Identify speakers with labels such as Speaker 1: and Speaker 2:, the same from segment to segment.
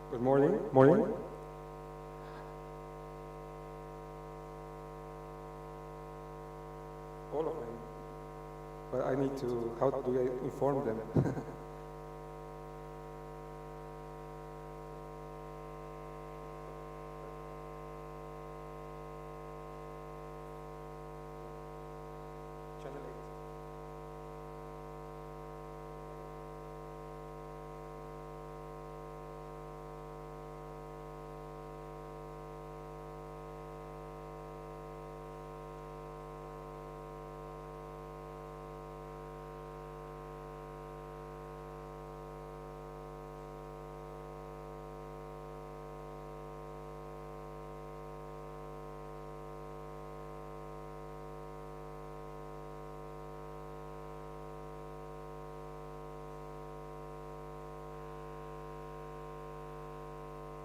Speaker 1: Good morning. Morning. All of them. But I need to, how do I inform them?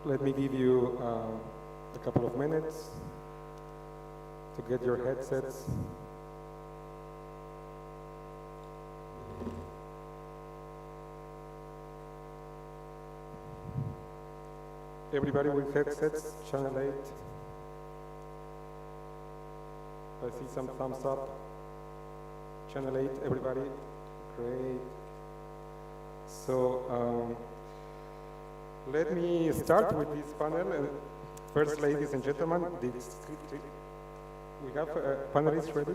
Speaker 1: Let me give you a couple of minutes to get your headsets. Everybody with headsets, channel 8. I see some thumbs up. Channel 8, everybody. Great. So, let me start with this panel. First, ladies and gentlemen, we have panelists ready?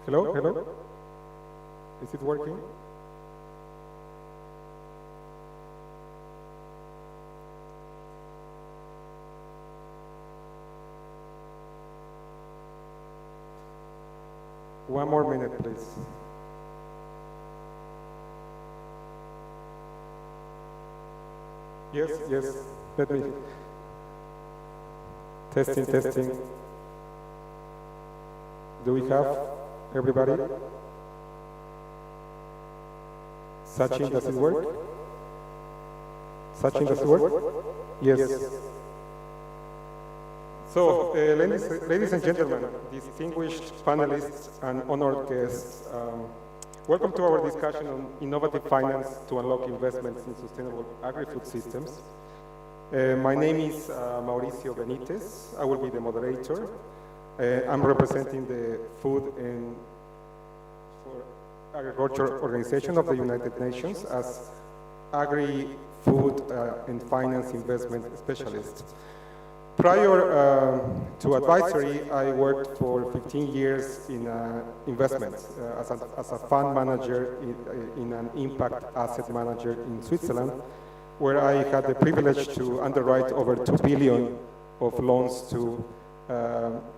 Speaker 1: Hello? Hello? Is it working? One more minute, please. Yes, yes, let me. Testing. Do we have everybody? Sachin, does it work? Sachin, does it work? Yes. So, ladies and gentlemen, distinguished panelists and honored guests, welcome to our discussion on innovative finance to unlock investments in sustainable agri-food systems. My name is Mauricio Benitez. I will be the moderator. I'm representing the Food and Agriculture Organization of the United Nations as agri-food and finance investment specialist. Prior to advisory, I worked for 15 years in investments as a fund manager in an impact asset manager in Switzerland, where I had the privilege to underwrite over 2 billion of loans to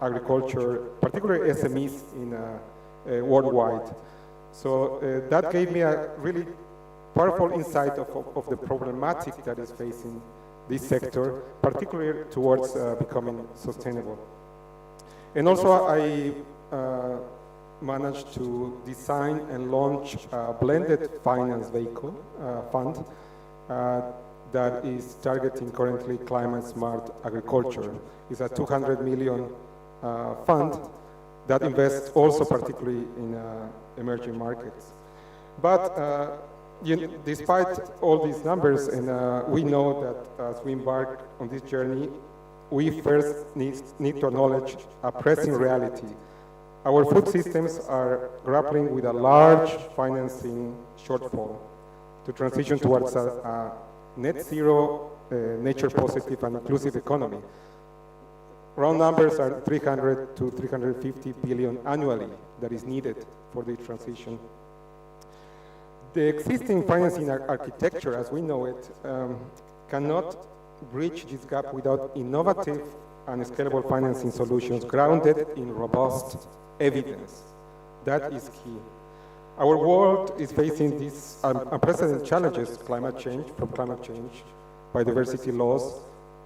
Speaker 1: agriculture, particularly SMEs in worldwide. So that gave me a really powerful insight of the problematic that is facing this sector, particularly towards becoming sustainable. And also I managed to design and launch a blended finance vehicle fund that is targeting currently climate smart agriculture. It's a 200 million fund that invests also particularly in emerging markets. But despite all these numbers, and we know that as we embark on this journey, we first need to acknowledge a pressing reality. Our food systems are grappling with a large financing shortfall to transition towards a net zero, nature positive and inclusive economy. Round numbers are 300 to 350 billion annually that is needed for the transition. The existing financing architecture, as we know it, cannot bridge this gap without innovative and scalable financing solutions grounded in robust evidence. That is key. Our world is facing these unprecedented challenges, climate change, biodiversity loss,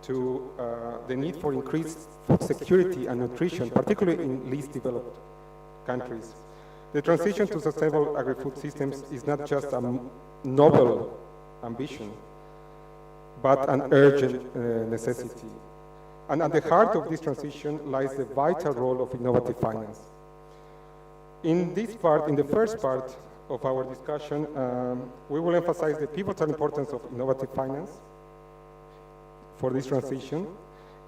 Speaker 1: to the need for increased food security and nutrition, particularly in least developed countries. The transition to sustainable agri-food systems is not just a noble ambition, but an urgent necessity. And at the heart of this transition lies the vital role of innovative finance. In this part, in the first part, of our discussion, we will emphasize the pivotal importance of innovative finance for this transition,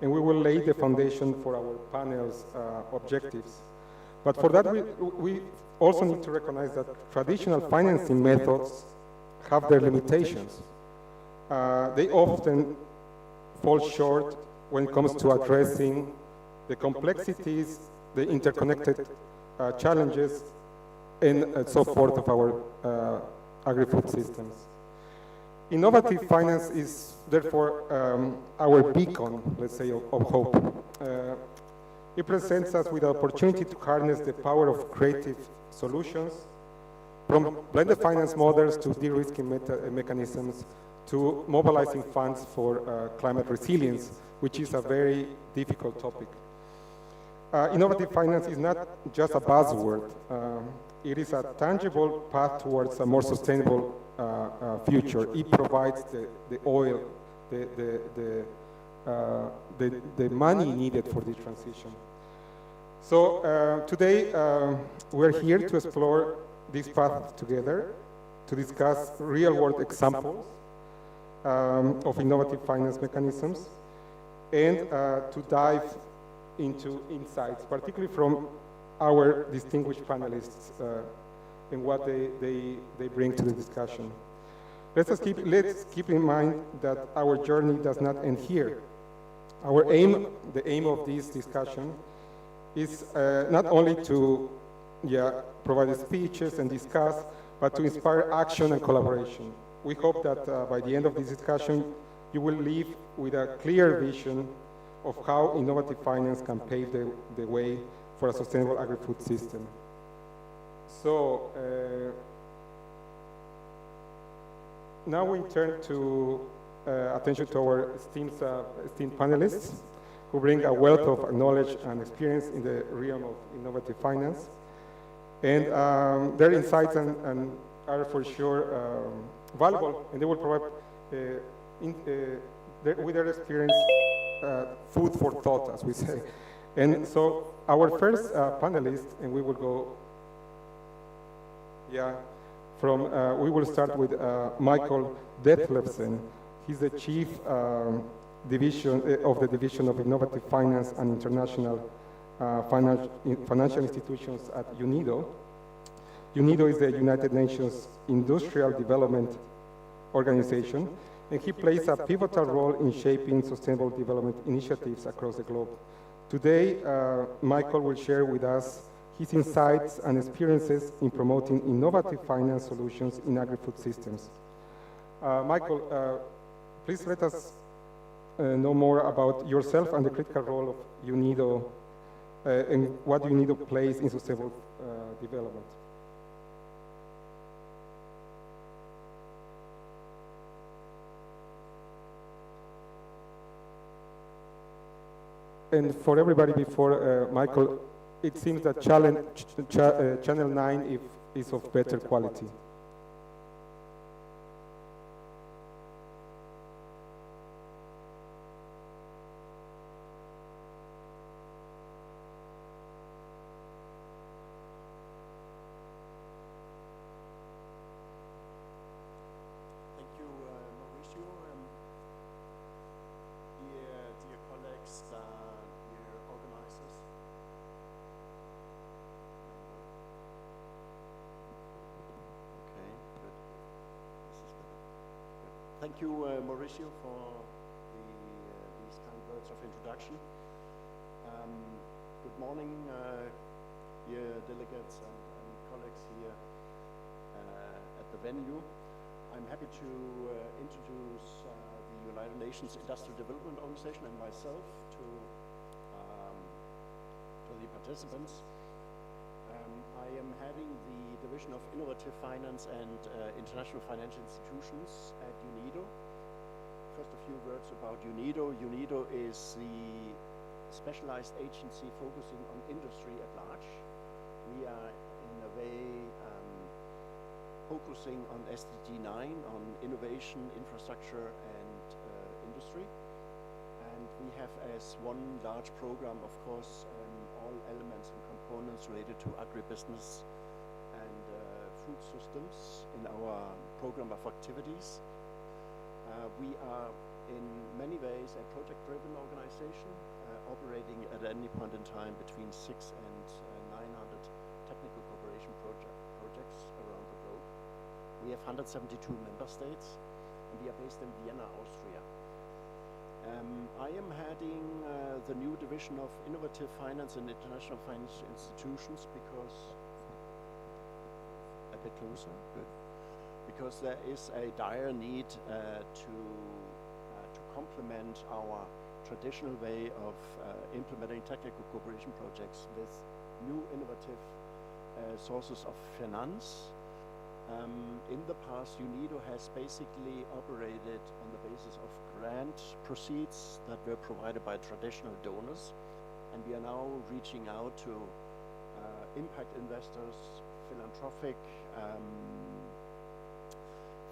Speaker 1: and we will lay the foundation for our panel's objectives. But for that, we also need to recognize that traditional financing methods have their limitations. They often fall short when it comes to addressing the complexities, the interconnected challenges, and so forth of our agri-food systems. Innovative finance is therefore our beacon, let's say, of hope. It presents us with the opportunity to harness the power of creative solutions, from blended finance models to de-risking mechanisms, to mobilizing funds for climate resilience, which is a very difficult topic. Innovative finance is not just a buzzword. It is a tangible path towards a more sustainable future. It provides the oil, the money needed for this transition. So today we're here to explore this path together, to discuss real-world examples of innovative finance mechanisms, and to dive into insights, particularly from our distinguished panelists and what they bring to the discussion. Let's keep in mind that our journey does not end here. Our aim, the aim of this discussion, is not only to provide speeches and discuss, but to inspire action and collaboration. We hope that by the end of this discussion, you will leave with a clear vision of how innovative finance can pave the way for a sustainable agri-food system. So now we turn to attention to our esteemed panelists, who bring a wealth of knowledge and experience in the realm of innovative finance. And their insights are for sure valuable, and they will provide, with their experience, food for thought, as we say. And so our first panelist, and we will go, we will start with Michael Detlefsen. He's the chief division of the Division of Innovative Finance and International Financial Institutions at UNIDO. UNIDO is the United Nations Industrial Development Organization, and he plays a pivotal role in shaping sustainable development initiatives across the globe. Today, Michael will share with us his insights and experiences in promoting innovative finance solutions in agri-food systems. Michael, please let us know more about yourself and the critical role of UNIDO and what UNIDO plays in sustainable development. And for everybody before Michael, it seems that Channel 9 is of better quality.
Speaker 2: Thank you, Mauricio, for these kind words of introduction. Good morning, dear delegates and colleagues here at the venue. I'm happy to introduce the United Nations Industrial Development Organization and myself to the participants. I am heading the Division of Innovative Finance and International Financial Institutions at UNIDO. First, a few words about UNIDO. UNIDO is the specialized agency focusing on industry at large. We are, in a way, focusing on SDG 9, on innovation, infrastructure, and industry. And we have as one large program, of course, all elements and components related to agribusiness and food agri-food systems in our program of activities. We are in many ways a project-driven organization, operating at any point in time between 600 and 900 technical cooperation projects around the globe. We have 172 member states, and we are based in Vienna, Austria. I am heading the new division of Innovative Finance and International Financial Institutions because, a bit closer, good. Because there is a dire need to complement our traditional way of implementing technical cooperation projects with new innovative sources of finance. In the past, UNIDO has basically operated on the basis of grant proceeds that were provided by traditional donors, and we are now reaching out to impact investors, philanthropic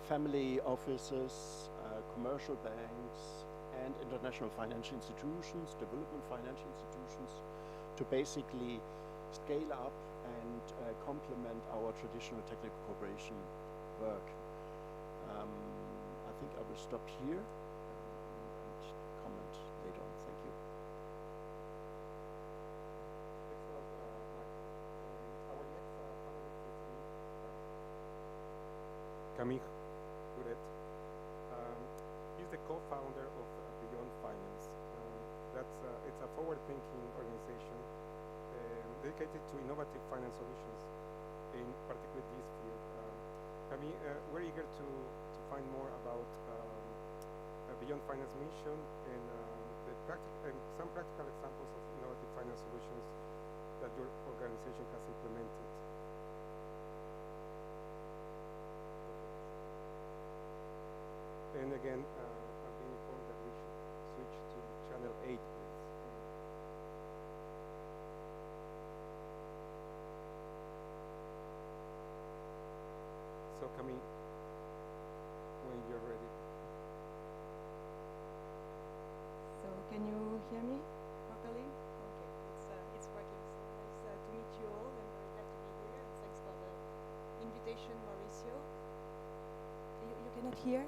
Speaker 2: family offices, commercial banks, and international financial institutions, development financial institutions, to basically scale up and complement our traditional technical cooperation work. I think I will stop here and comment later on. Thank you.
Speaker 1: Excellent, Mike. Our next panelist is Camille Huret. He's the co-founder of Beyond Finance. It's a forward-thinking organization dedicated to innovative finance solutions, in particular this field. Camille, we're eager to find more about Beyond Finance mission and some practical examples of innovative finance solutions that your organization has implemented. And again, I'm being informed that we should switch to channel 8, please. So Camille, when you're ready.
Speaker 3: So can you hear me properly? Okay, it's working. So nice to meet you all. I'm very glad to be here. And thanks for the invitation, Mauricio. You cannot hear?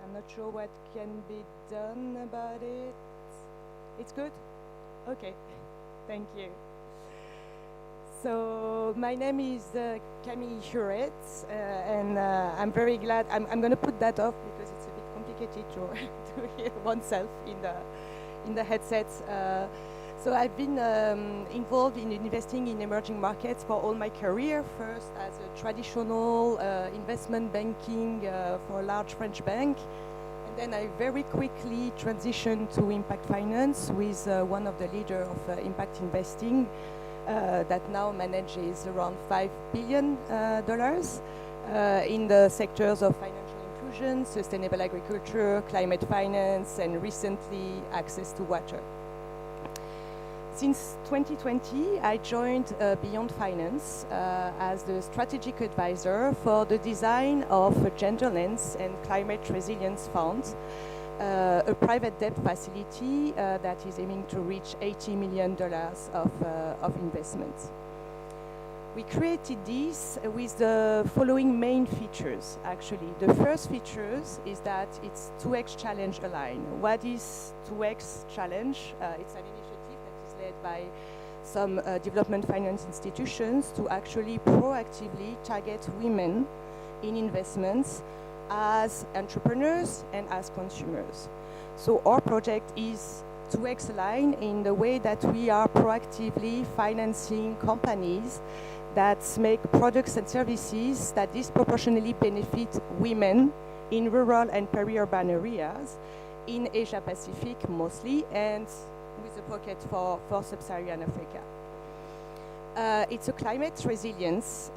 Speaker 3: I'm not sure what can be done about it. It's good? Okay, thank you. So my name is Camille Huret, and I'm very glad. I'm going to put that off because it's a bit complicated to hear oneself in the headset. So I've been involved in investing in emerging markets for all my career. First as a traditional investment banking for a large French bank, and then I very quickly transitioned to impact finance with one of the leaders of impact investing. That now manages around $5 billion in the sectors of financial inclusion, sustainable agriculture, climate finance, and recently access to water. Since 2020, I joined Beyond Finance as the strategic advisor for the design of a Genderlands and Climate Resilience Fund, a private debt facility that is aiming to reach $80 million of investments. We created this with the following main features, actually. The first features is that it's 2X Challenge aligned. What is 2X Challenge? It's an initiative that is led by some development finance institutions to actually proactively target women in investments as entrepreneurs and as consumers. So our project is 2X aligned in the way that we are proactively financing companies that make products and services that disproportionately benefit women in rural and peri-urban areas, in Asia Pacific mostly, and with a pocket for sub-Saharan Africa. It's a climate resilience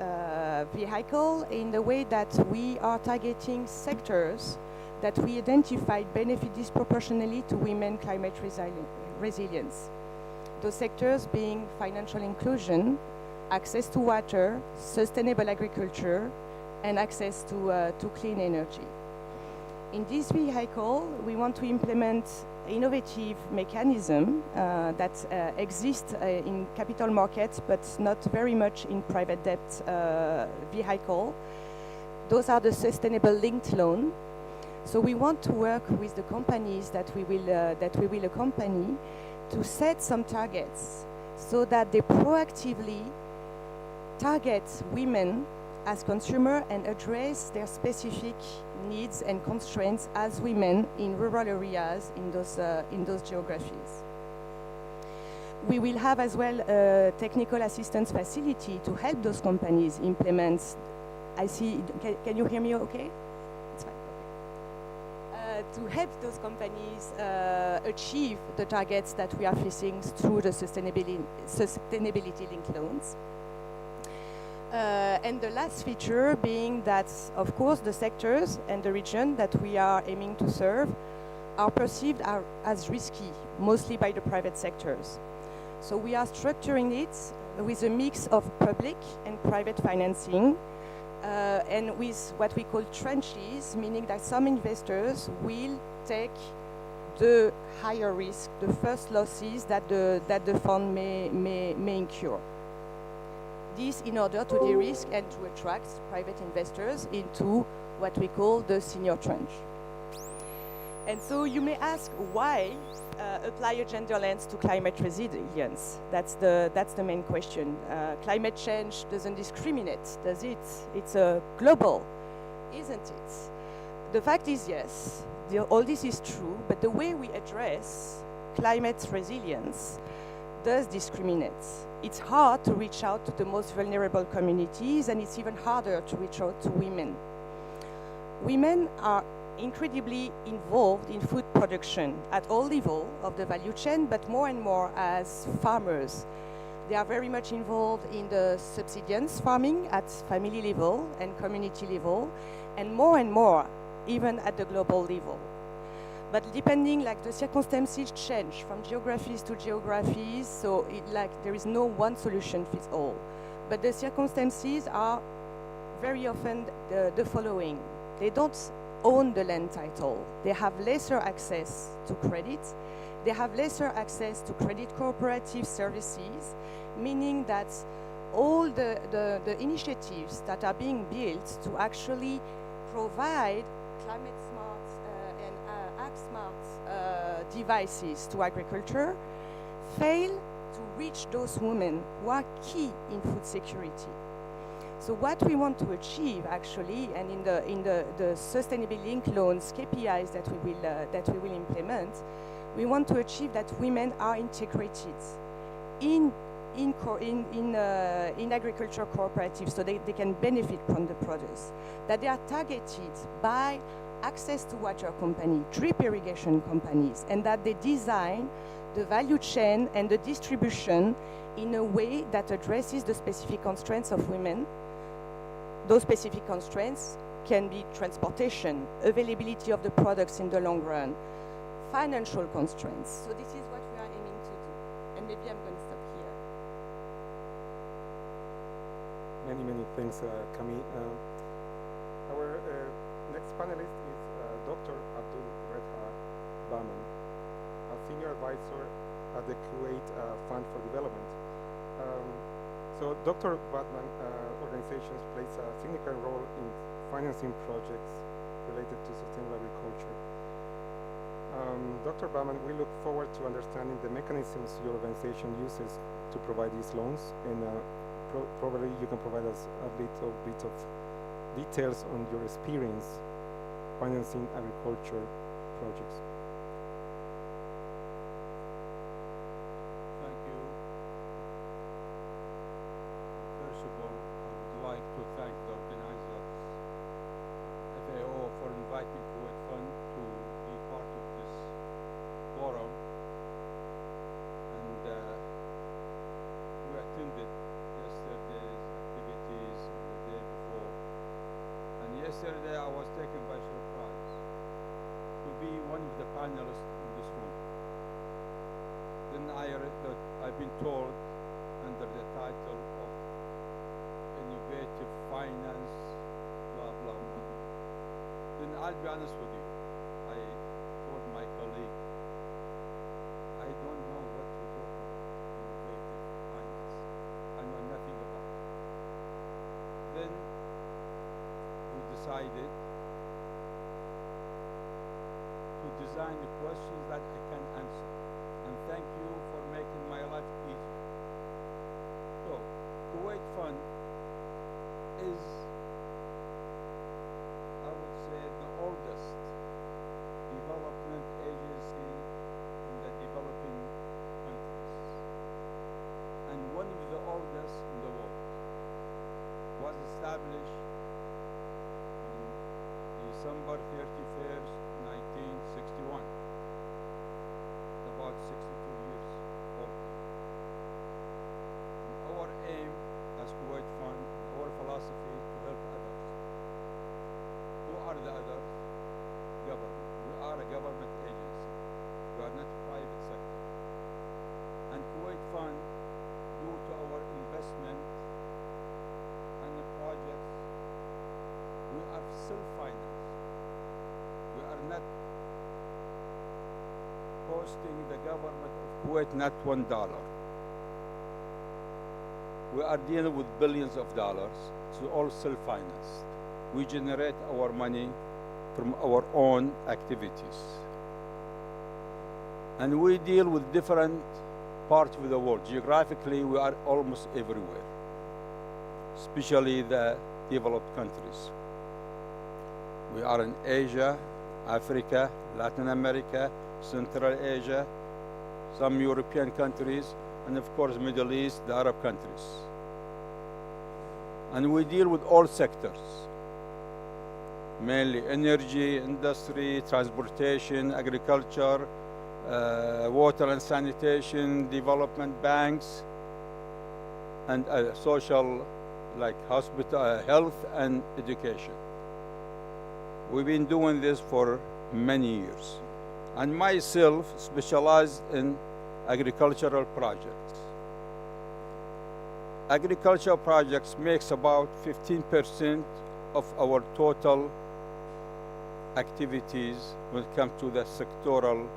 Speaker 3: vehicle in the way that we are targeting sectors that we identified benefit disproportionately to women climate resilience. Those sectors being financial inclusion, access to water, sustainable agriculture, and access to clean energy. In this vehicle, we want to implement innovative mechanism that exist in capital markets, but not very much in private debt vehicle. Those are the sustainable linked loan. So we want to work with the companies that we will accompany to set some targets so that they proactively target women as consumers and address their specific needs and constraints as women in rural areas in those geographies. We will have as well a technical assistance facility to help those companies implement. I see, can you hear me okay? It's fine, okay. To help those companies achieve the targets that we are facing through the sustainability linked loans. And the last feature being that, of course, the sectors and the region that we are aiming to serve are perceived as risky, mostly by the private sectors. So we are structuring it with a mix of public and private financing, and with what we call tranches, meaning that some investors will take the higher risk, the first losses that the fund may incur. This in order to de-risk and to attract private investors into what we call the senior tranche. And so you may ask why apply a gender lens to climate resilience? That's the main question. Climate change doesn't discriminate, does it? It's global, isn't it? The fact is yes, all this is true, but the way we address climate resilience does discriminate. It's hard to reach out to the most vulnerable communities, and it's even harder to reach out to women. Women are incredibly involved in food production at all levels of the value chain, but more and more as farmers. They are very much involved in the subsistence farming at family level and community level, and more even at the global level. But depending, like the circumstances change from geographies to geographies, so there is no one solution fits all. But the circumstances are very often the following. They don't own the land title. They have lesser access to credit. They have lesser access to credit cooperative services, meaning that all the initiatives that are being built to actually provide climate smart and ag smart devices to agriculture fail to reach those women who are key in food security. So what we want to achieve actually, and in the sustainability linked loans KPIs that we will implement, we want to achieve that women are integrated in agriculture cooperatives, so they can benefit from the products, that they are targeted by access to water company, drip irrigation companies, and that they design the value chain and the distribution in a way that addresses the specific constraints of women. Those specific constraints can be transportation, availability of the products in the long run, financial constraints. So this is what we are aiming to do. And maybe I'm going to stop here.
Speaker 1: Many thanks, Camille. Our next panelist is Dr. Abdul Redha Baman, a senior advisor at the Kuwait Fund for Development. So Dr. Batman organizations plays a significant role in financing projects related to sustainable agriculture. Dr. Batman, we look forward to understanding the mechanisms your organization uses to provide these loans, and probably you can provide us a little bit of details on your experience financing agriculture projects.
Speaker 4: Thank you. First of all, I would like to thank the organizers, FAO, for inviting Kuwait Fund to be part of this forum. And we attended yesterday's activities and the day before. And yesterday I was taken by surprise to be one of the panelists in this room. Then I read that I've been told under the title of innovative finance, blah, blah, blah. Then I'll be honest with you. decided to design the questions that I can answer. And thank you for making my life easier. So, Kuwait Fund is, I would say, the oldest development agency in the developing countries, and one of the oldest in the world. Was established on December 31st, 1961, about 62 years old. And our aim as Kuwait Fund, our philosophy to help others. Who are the others? Government. We are a government agency. We are not private sector. And Kuwait Fund, due to our investment and the projects, we are self-financed. We are not costing the government of Kuwait not $1. We are dealing with billions of dollars. It's all self-financed. We generate our money from our own activities. And we deal with different parts of the world. Geographically, we are almost everywhere, especially the developed countries. We are in Asia, Africa, Latin America, Central Asia, some European countries, and of course, Middle East, the Arab countries. And we deal with all sectors, mainly energy, industry, transportation, agriculture, water and sanitation, development banks, and social, like hospital, health and education. We've been doing this for many years. And myself specialized in agricultural projects. Agricultural projects makes about 15% of our total activities when it comes to the sectoral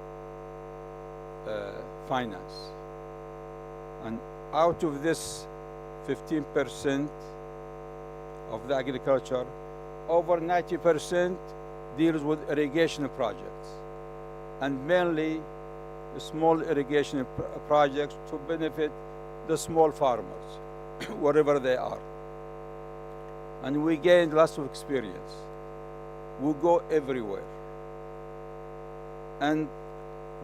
Speaker 4: finance. And out of this 15% of the agriculture, over 90% deals with irrigation projects, and mainly small irrigation projects to benefit the small farmers, wherever they are. And we gained lots of experience. We go everywhere. And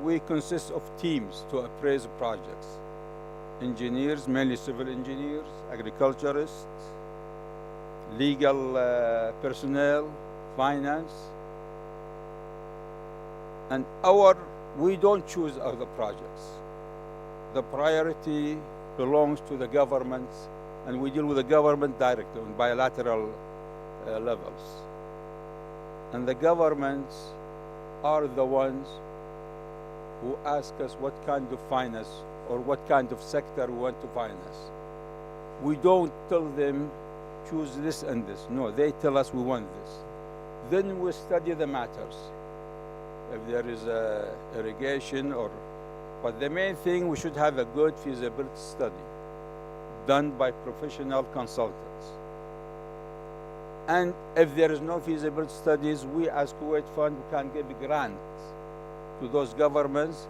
Speaker 4: we consist of teams to appraise projects. Engineers, mainly civil engineers, agriculturists, legal personnel, finance. And we don't choose other projects. The priority belongs to the governments, and we deal with the government directly on bilateral levels. And the governments are the ones who ask us what kind of finance or what kind of sector we want to finance. We don't tell them choose this and this. No, they tell us we want this. Then we study the matters. If there is irrigation but the main thing, we should have a good feasibility study done by professional consultants. And if there is no feasibility studies, we as Kuwait Fund can give grants to those governments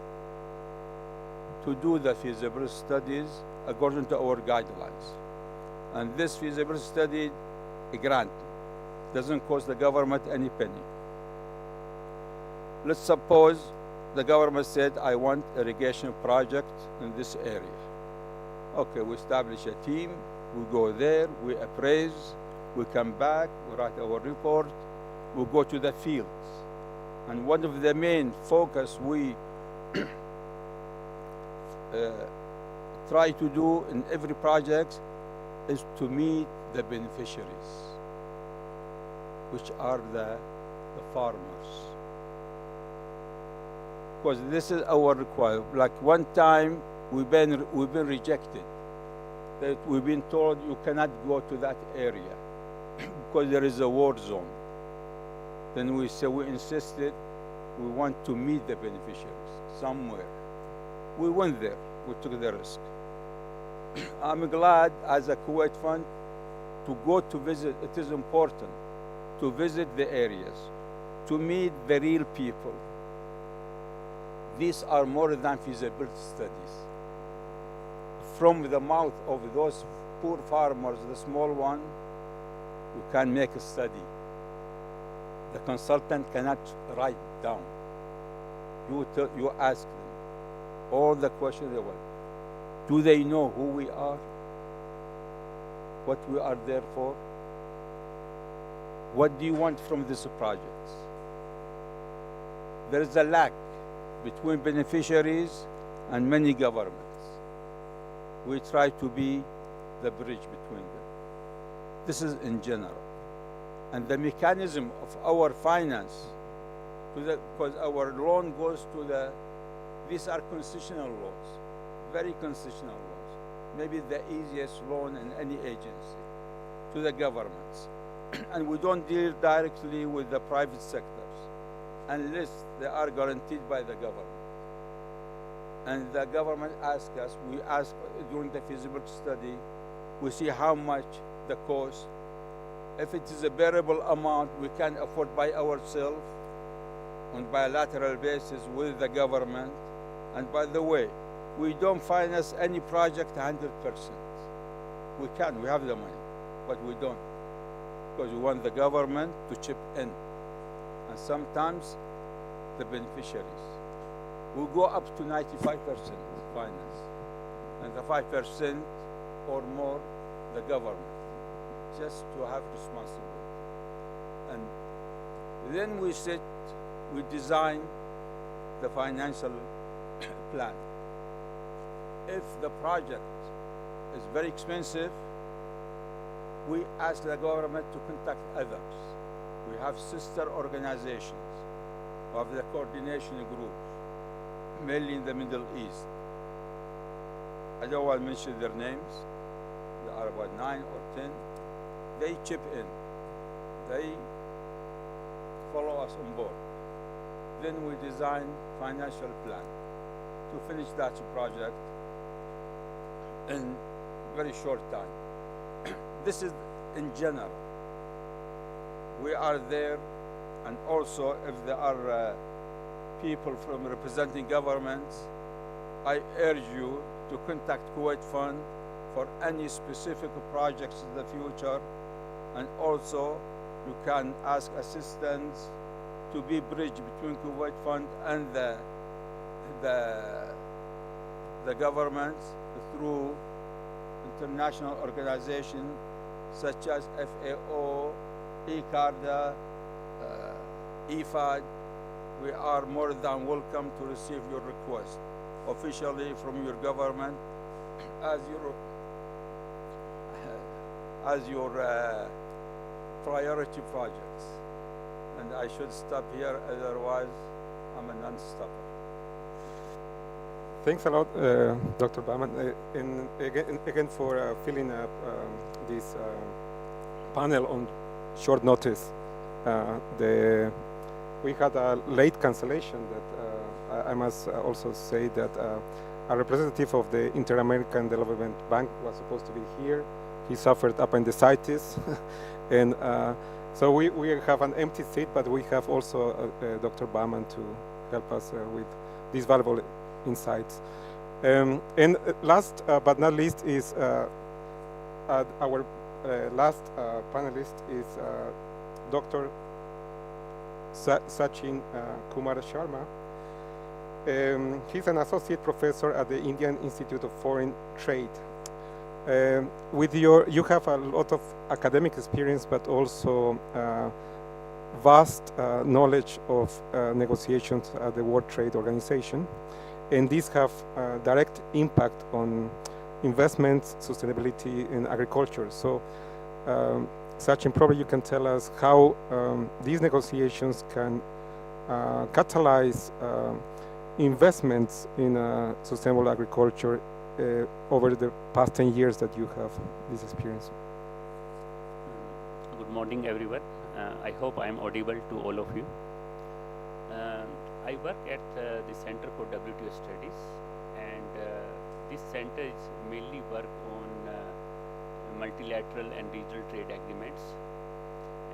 Speaker 4: to do the feasibility studies according to our guidelines. And this feasibility study, a grant, doesn't cost the government any penny. Let's suppose the government said, I want irrigation project in this area. Okay, we establish a team, we go there, we appraise, we come back, we write our report, we go to the fields. And one of the main focus we try to do in every project is to meet the beneficiaries, which are the farmers. Because this is our requirement. Like one time, we've been rejected. That we've been told you cannot go to that area because there is a war zone. Then we insisted we want to meet the beneficiaries somewhere. We went there. We took the risk. I'm glad as a Kuwait Fund to go to visit. It is important to visit the areas, to meet the real people. These are more than feasibility studies. From the mouth of those poor farmers, the small one, you can make a study. The consultant cannot write down. You ask them all the questions they want. Do they know who we are? What we are there for? What do you want from these projects? There is a lack between beneficiaries and many governments. We try to be the bridge between them. This is in general. And the mechanism of our finance, because our loan goes to these are concessional loans, very concessional loans, maybe the easiest loan in any agency to the governments. And we don't deal directly with the private sectors unless they are guaranteed by the government. And the government asks us, we ask during the feasibility study, we see how much the cost. If it is a bearable amount we can afford by ourselves on bilateral basis with the government. And by the way, we don't finance any project 100%. We can, we have the money, but we don't. Because we want the government to chip in. And sometimes the beneficiaries will go up to 95% finance. And the 5% or more, the government, just to have responsibility. And then we sit, we design the financial plan. If the project is very expensive, we ask the government to contact others. We have sister organizations, we have the coordination groups, mainly in the Middle East. I don't want to mention their names. There are about 9 or 10. They chip in. They follow us on board. Then we design financial plan to finish that project in very short time. This is in general. We are there, and also if there are people from representing governments, I urge you to contact Kuwait Fund for any specific projects in the future, and also you can ask assistance to be bridge between Kuwait Fund and the governments through international organizations such as FAO, ICARDA, IFAD. We are more than welcome to receive your request officially from your government as your priority projects. And I should stop here, otherwise I'm a non-stopper.
Speaker 1: Thanks a lot, Dr. Bahman, and again for filling up this panel on short notice. We had a late cancellation that I must also say that a representative of the Inter-American Development Bank was supposed to be here. He suffered appendicitis, and so we have an empty seat, but we have also Dr. Bahman to help us with these valuable insights. And last but not least is our last panelist is Dr. Sachin Kumar Sharma. He's an associate professor at the Indian Institute of Foreign Trade. You have a lot of academic experience, but also vast knowledge of negotiations at the World Trade Organization, and these have direct impact on investments, sustainability, and agriculture. So, Sachin, probably you can tell us how these negotiations can catalyze investments in sustainable agriculture over the past 10 years that you have this experience.
Speaker 5: Good morning, everyone. I hope I am audible to all of you. I work at the Center for WTO Studies, and this center is mainly work on multilateral and regional trade agreements.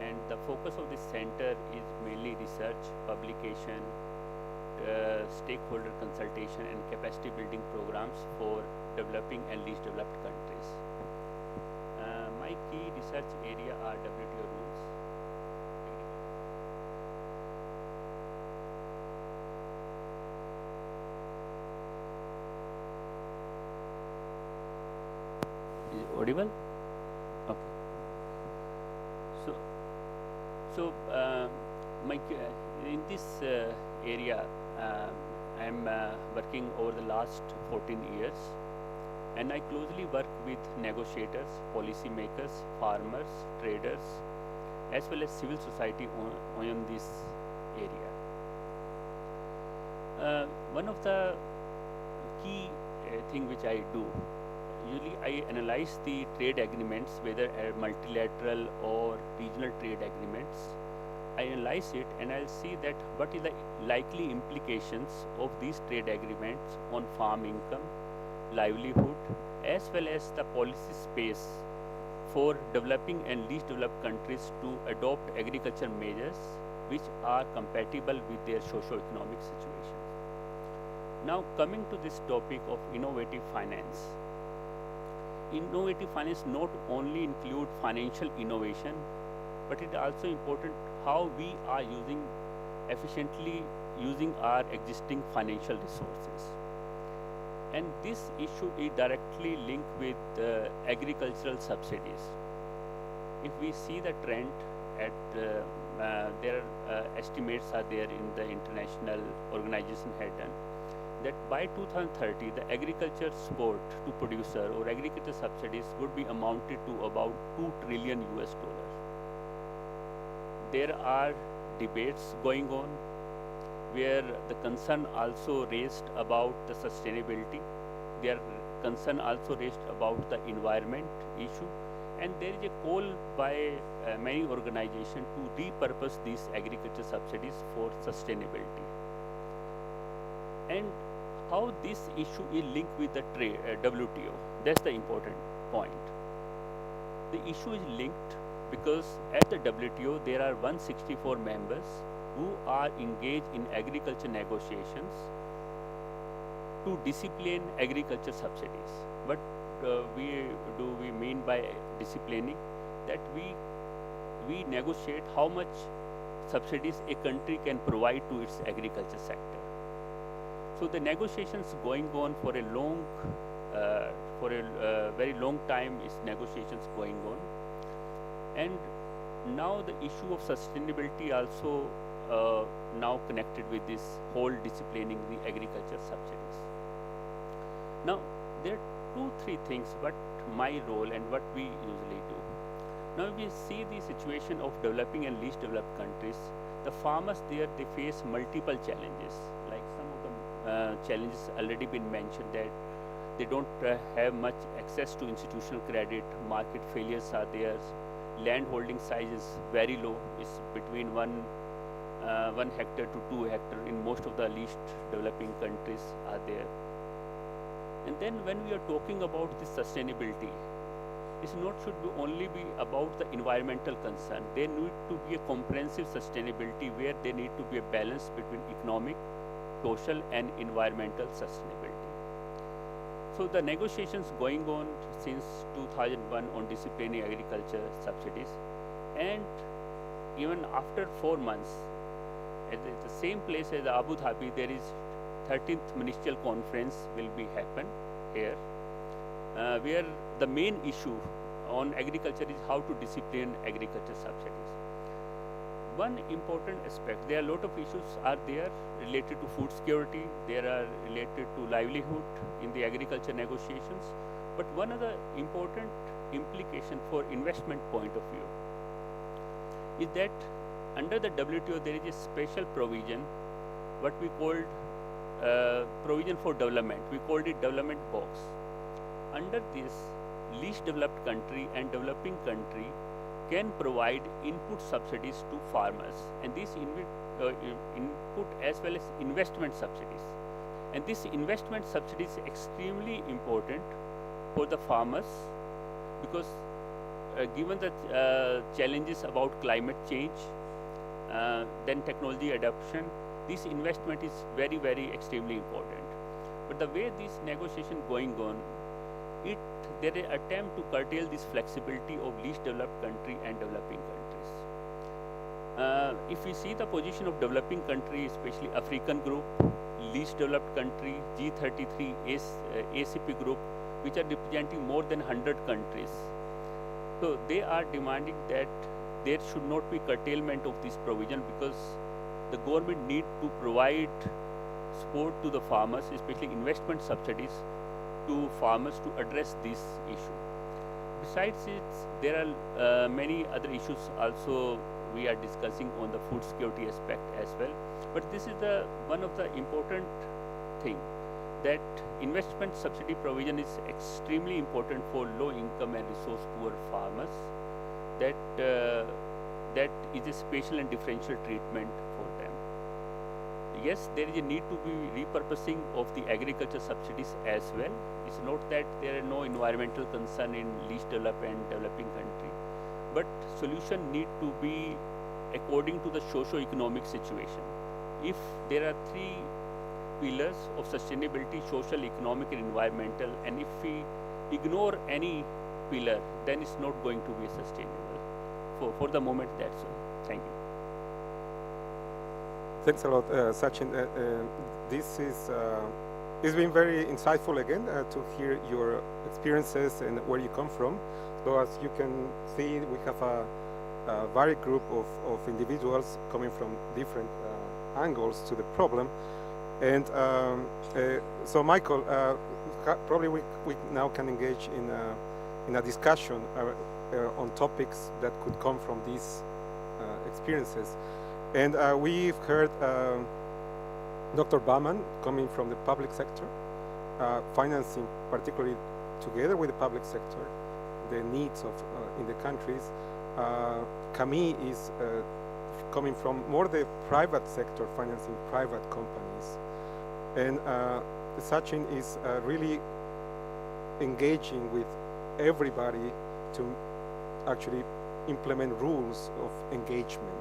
Speaker 5: And the focus of this center is mainly research, publication, stakeholder consultation and capacity building programs for developing and least developed countries. My key research area are WTO rules, is it audible? Okay. In this area, I am working over the last 14 years, and I closely work with negotiators, policymakers, farmers, traders, as well as civil society on this area. One of the key thing which I do, usually I analyze the trade agreements, whether multilateral or regional trade agreements. I analyze it and I'll see that what is the likely implications of these trade agreements on farm income, livelihood, as well as the policy space for developing and least developed countries to adopt agriculture measures which are compatible with their socio-economic situations. Now coming to this topic of innovative finance. Innovative finance not only include financial innovation, but it also important how we are efficiently using our existing financial resources. And this issue is directly linked with agricultural subsidies. If we see the trend at their estimates are there in the international organization had done, that by 2030 the agriculture support to producer or agriculture subsidies would be amounted to about $2 trillion. There are debates going on where the concern also raised about the sustainability. There are concern also raised about the environment issue, and there is a call by many organizations to repurpose these agriculture subsidies for sustainability. And how this issue is linked with the WTO, that's the important point. The issue is linked because at the WTO there are 164 members who are engaged in agriculture negotiations to discipline agriculture subsidies. What we mean by disciplining? That we negotiate how much subsidies a country can provide to its agriculture sector. So the negotiations going on for a very long time is negotiations going on. And now the issue of sustainability also now connected with this whole disciplining the agriculture subsidies. Now there are 2-3 things what my role and what we usually do. Now we see the situation of developing and least developed countries. The farmers there, they face multiple challenges. Like some of the challenges already been mentioned, that they don't have much access to institutional credit, market failures are there, land holding size is very low, it's between 1 hectare to 2 hectare in most of the least developing countries are there. And then when we are talking about this sustainability, it should only be about the environmental concern. There need to be a comprehensive sustainability where there need to be a balance between economic, social and environmental sustainability. So the negotiations going on since 2001 on disciplining agriculture subsidies, and even after 4 months, at the same place as Abu Dhabi, there is 13th ministerial conference will be happen here, where the main issue on agriculture is how to discipline agriculture subsidies. One important aspect, there are a lot of issues are there related to food security, there are related to livelihood in the agriculture negotiations, but one other important implication for investment point of view is that under the WTO there is a special provision, what we called provision for development, we called it development box. Under this, least developed country and developing country can provide input subsidies to farmers, and this input as well as investment subsidies. And this investment subsidy is extremely important for the farmers, because given the challenges about climate change, then technology adoption, this investment is very, very extremely important. But the way this negotiation going on, there is attempt to curtail this flexibility of least developed country and developing countries. If we see the position of developing countries, especially African group, least developed country, G33, ACP group, which are representing more than 100 countries. So they are demanding that there should not be curtailment of this provision, because the government need to provide support to the farmers, especially investment subsidies to farmers to address this issue. Besides it, there are many other issues also we are discussing on the food security aspect as well. But this is one of the important thing, that investment subsidy provision is extremely important for low income and resource poor farmers. That is a special and differential treatment for them. Yes, there is a need to be repurposing of the agriculture subsidies as well. It's not that there are no environmental concern in least developed and developing country, but solution need to be according to the socio-economic situation. If there are three pillars of sustainability, social, economic and environmental, and if we ignore any pillar, then it's not going to be sustainable. For the moment, that's all. Thank you.
Speaker 1: Thanks a lot, Sachin. It's been very insightful again to hear your experiences and where you come from. So as you can see, we have a varied group of individuals coming from different angles to the problem. And so Michael, probably we now can engage in a discussion on topics that could come from these experiences. And we've heard Dr. Baumann coming from the public sector, financing particularly together with the public sector the needs of in the countries. Camille is coming from more the private sector, financing private companies. And Sachin is really engaging with everybody to actually implement rules of engagement.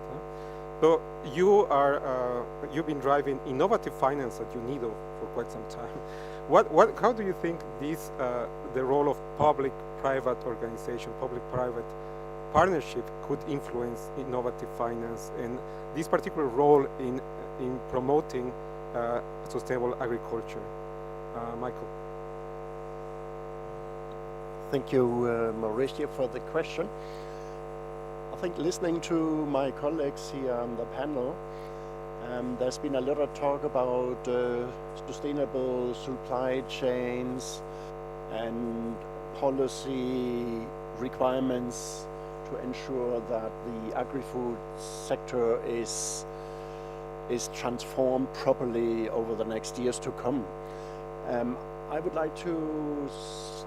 Speaker 1: So you've been driving innovative finance at UNIDO for quite some time. How do you think the role of public-private organization, public-private partnership could influence innovative finance and this particular role in promoting sustainable agriculture? Michael.
Speaker 2: Thank you, Mauricio, for the question. I think listening to my colleagues here on the panel, there's been a lot of talk about sustainable supply chains and policy requirements to ensure that the agri-food sector is transformed properly over the next years to come. I would like to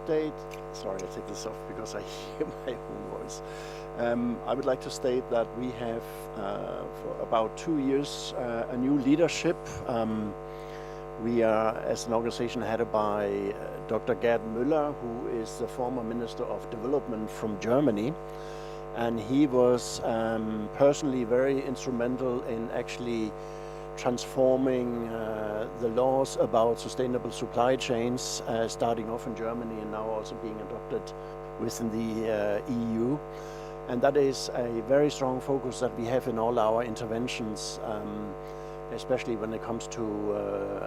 Speaker 2: state, sorry, I'll take this off because I hear my own voice. I would like to state that we have, for about 2 years, a new leadership. We are, as an organization, headed by Dr. Gerd Müller, who is the former Minister of Development from Germany. And he was personally very instrumental in actually transforming the laws about sustainable supply chains, starting off in Germany and now also being adopted within the EU. And that is a very strong focus that we have in all our interventions, especially when it comes to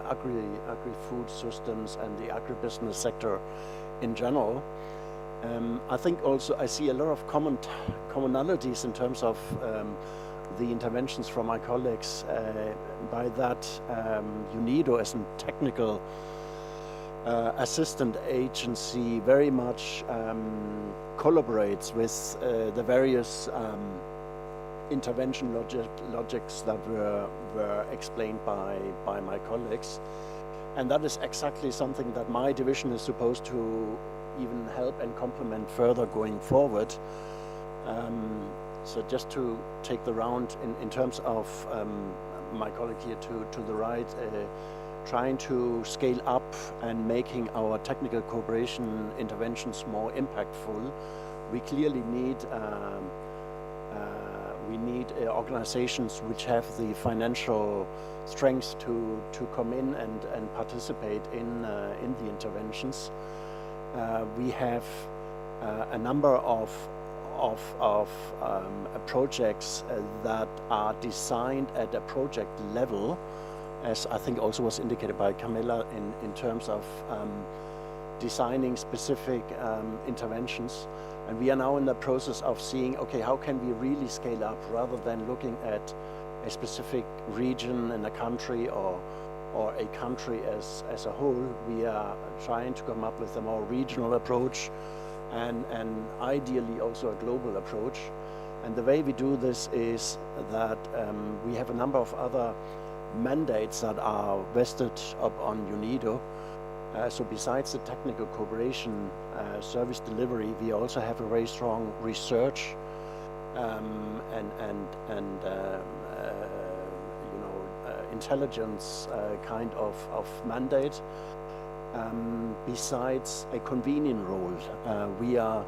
Speaker 2: agri-food systems and the agribusiness sector in general. I think also I see a lot of commonalities in terms of the interventions from my colleagues. By that, UNIDO as a technical assistant agency very much collaborates with the various intervention logics that were explained by my colleagues. And that is exactly something that my division is supposed to even help and complement further going forward. So just to take the round in terms of my colleague here to the right, trying to scale up and making our technical cooperation interventions more impactful. we clearly need organizations which have the financial strength to come in and participate in the interventions. We have a number of projects that are designed at a project level, as I think also was indicated by Camilla in terms of designing specific interventions. And we are now in the process of seeing, okay, how can we really scale up rather than looking at a specific region in a country or a country as a whole. We are trying to come up with a more regional approach and ideally also a global approach. And the way we do this is that we have a number of other mandates that are vested upon UNIDO. So besides the technical cooperation, service delivery, we also have a very strong research intelligence kind of mandate. Besides a convening role, we are,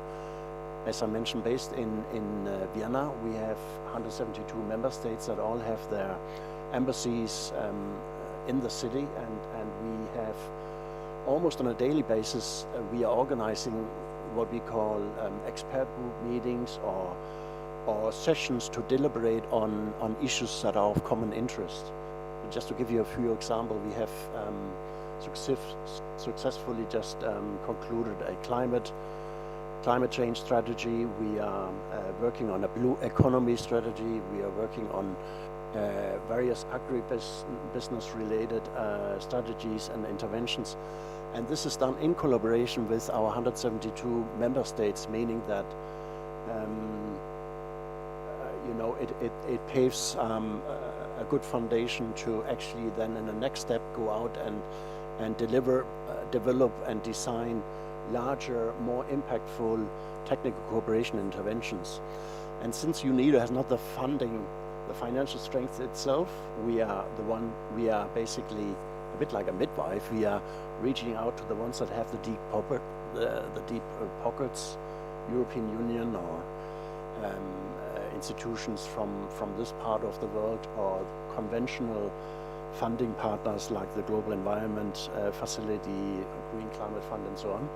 Speaker 2: as I mentioned, based in Vienna. We have 172 member states that all have their embassies in the city, and we have almost on a daily basis, we are organizing what we call expert group meetings or sessions to deliberate on issues that are of common interest. Just to give you a few examples, we have successfully just concluded a climate change strategy. We are working on a blue economy strategy. We are working on various agribusiness related strategies and interventions. And this is done in collaboration with our 172 member states, meaning that it paves a good foundation to actually then in the next step go out and develop and design larger, more impactful technical cooperation interventions. And since UNIDO has not the funding, the financial strength itself, we are basically a bit like a midwife. We are reaching out to the ones that have the deep pockets, European Union or institutions from this part of the world, or conventional funding partners like the Global Environment Facility, Green Climate Fund, and so on.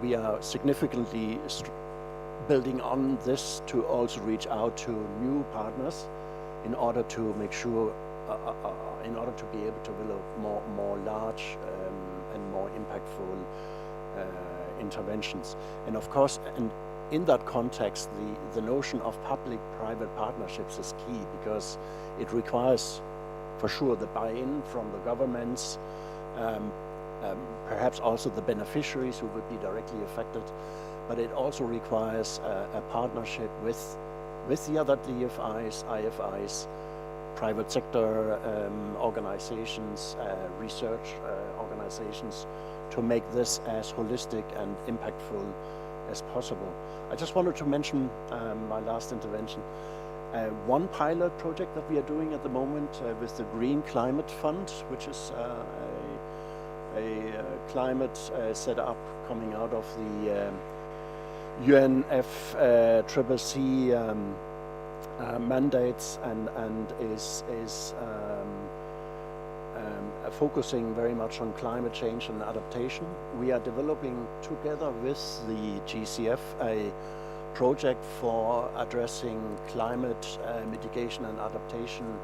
Speaker 2: We are significantly building on this to also reach out to new partners in order to make sure, in order to be able to develop more large and more impactful interventions. And of course, and in that context, the notion of public-private partnerships is key, because it requires, for sure, the buy-in from the governments, perhaps also the beneficiaries who would be directly affected, but it also requires a partnership with the other DFIs, IFIs, private sector organizations, research organizations, to make this as holistic and impactful as possible. I just wanted to mention my last intervention. One pilot project that we are doing at the moment with the Green Climate Fund, which is a climate setup coming out of the UNFCCC mandates and is focusing very much on climate change and adaptation. We are developing together with the GCF a project for addressing climate mitigation and adaptation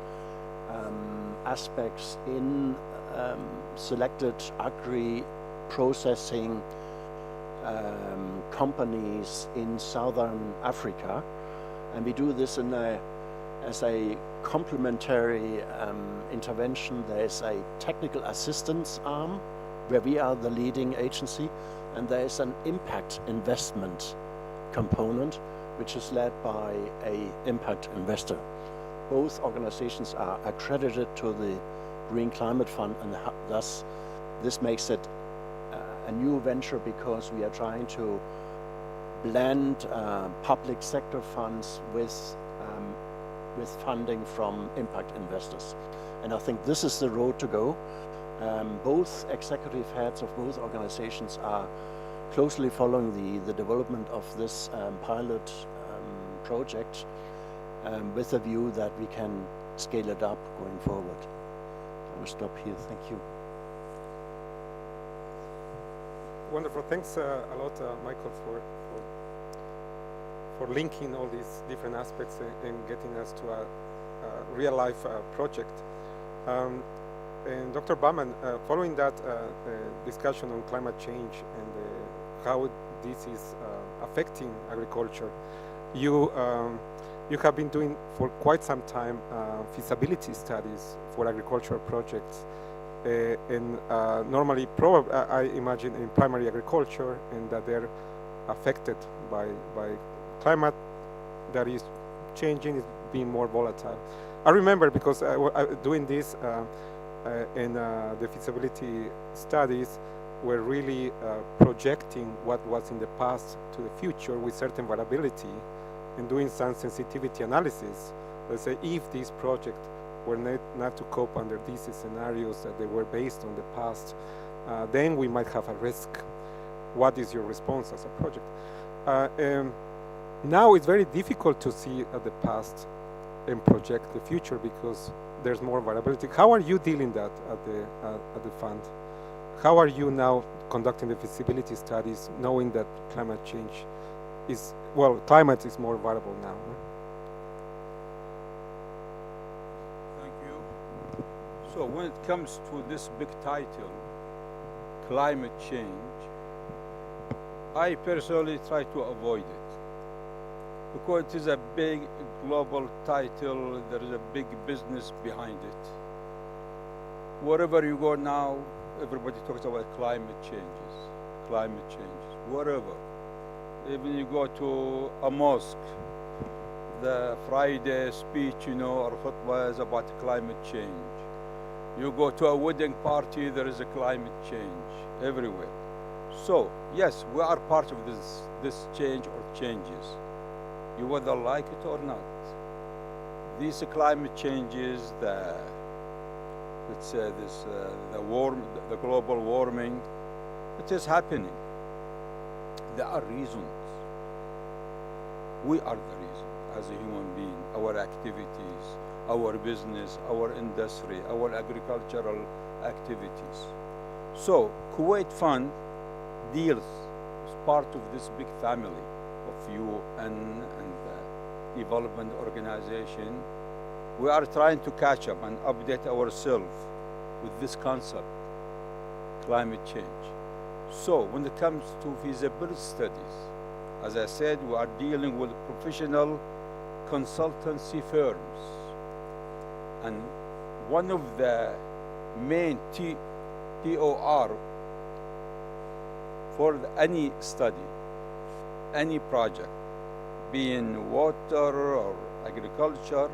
Speaker 2: aspects in selected agri-processing companies in Southern Africa. And we do this as a complementary intervention. There is a technical assistance arm where we are the leading agency, and there is an impact investment component which is led by an impact investor. Both organizations are accredited to the Green Climate Fund, and thus this makes it a new venture, because we are trying to blend public sector funds with funding from impact investors. And I think this is the road to go. Both executive heads of both organizations are closely following the development of this pilot project with a view that we can scale it up going forward. I will stop here. Thank you.
Speaker 1: Wonderful. Thanks a lot, Michael, for linking all these different aspects and getting us to a real-life project. And Dr. Baumann, following that discussion on climate change and how this is affecting agriculture, you have been doing for quite some time feasibility studies for agricultural projects. And normally, I imagine in primary agriculture, and that they're affected by climate that is changing, is being more volatile. I remember because doing this and the feasibility studies were really projecting what was in the past to the future with certain variability and doing some sensitivity analysis. Let's say if this project were not to cope under these scenarios that they were based on the past, then we might have a risk. What is your response as a project? Now it's very difficult to see at the past and project the future because there's more variability. How are you dealing that at the fund? How are you now conducting the feasibility studies, knowing that climate change is, well, climate is more variable now?
Speaker 4: Thank you. So when it comes to this big title, climate change, I personally try to avoid it because it is a big global title. There is a big business behind it. Wherever you go now, everybody talks about climate changes, wherever. Even you go to a mosque, the Friday speech, or khutbah is about climate change. You go to a wedding party, there is a climate change everywhere. So, yes, we are part of this change or changes. You whether like it or not. These climate changes, let's say the global warming, it is happening. There are reasons. We are the reason as a human being, our activities, our business, our industry, our agricultural activities. So Kuwait Fund deals as part of this big family of UN and the development organization. We are trying to catch up and update ourselves with this concept, climate change. So when it comes to feasibility studies, as I said, we are dealing with professional consultancy firms. And one of the main TOR for any study, any project, being water or agriculture,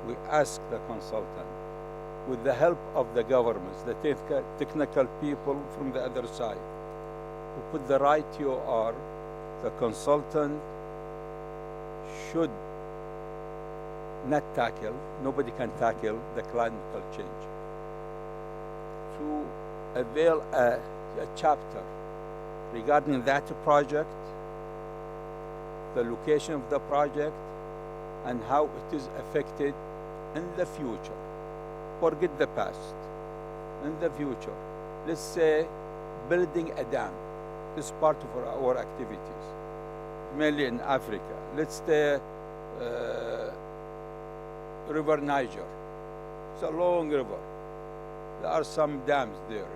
Speaker 4: we ask the consultant, with the help of the governments, the technical people from the other side, who put the right TOR, the consultant should not tackle, nobody can tackle the climate change. To avail a chapter regarding that project, the location of the project, and how it is affected in the future. Forget the past. In the future, let's say building a dam. This is part of our activities, mainly in Africa. Let's say River Niger. It's a long river. There are some dams there,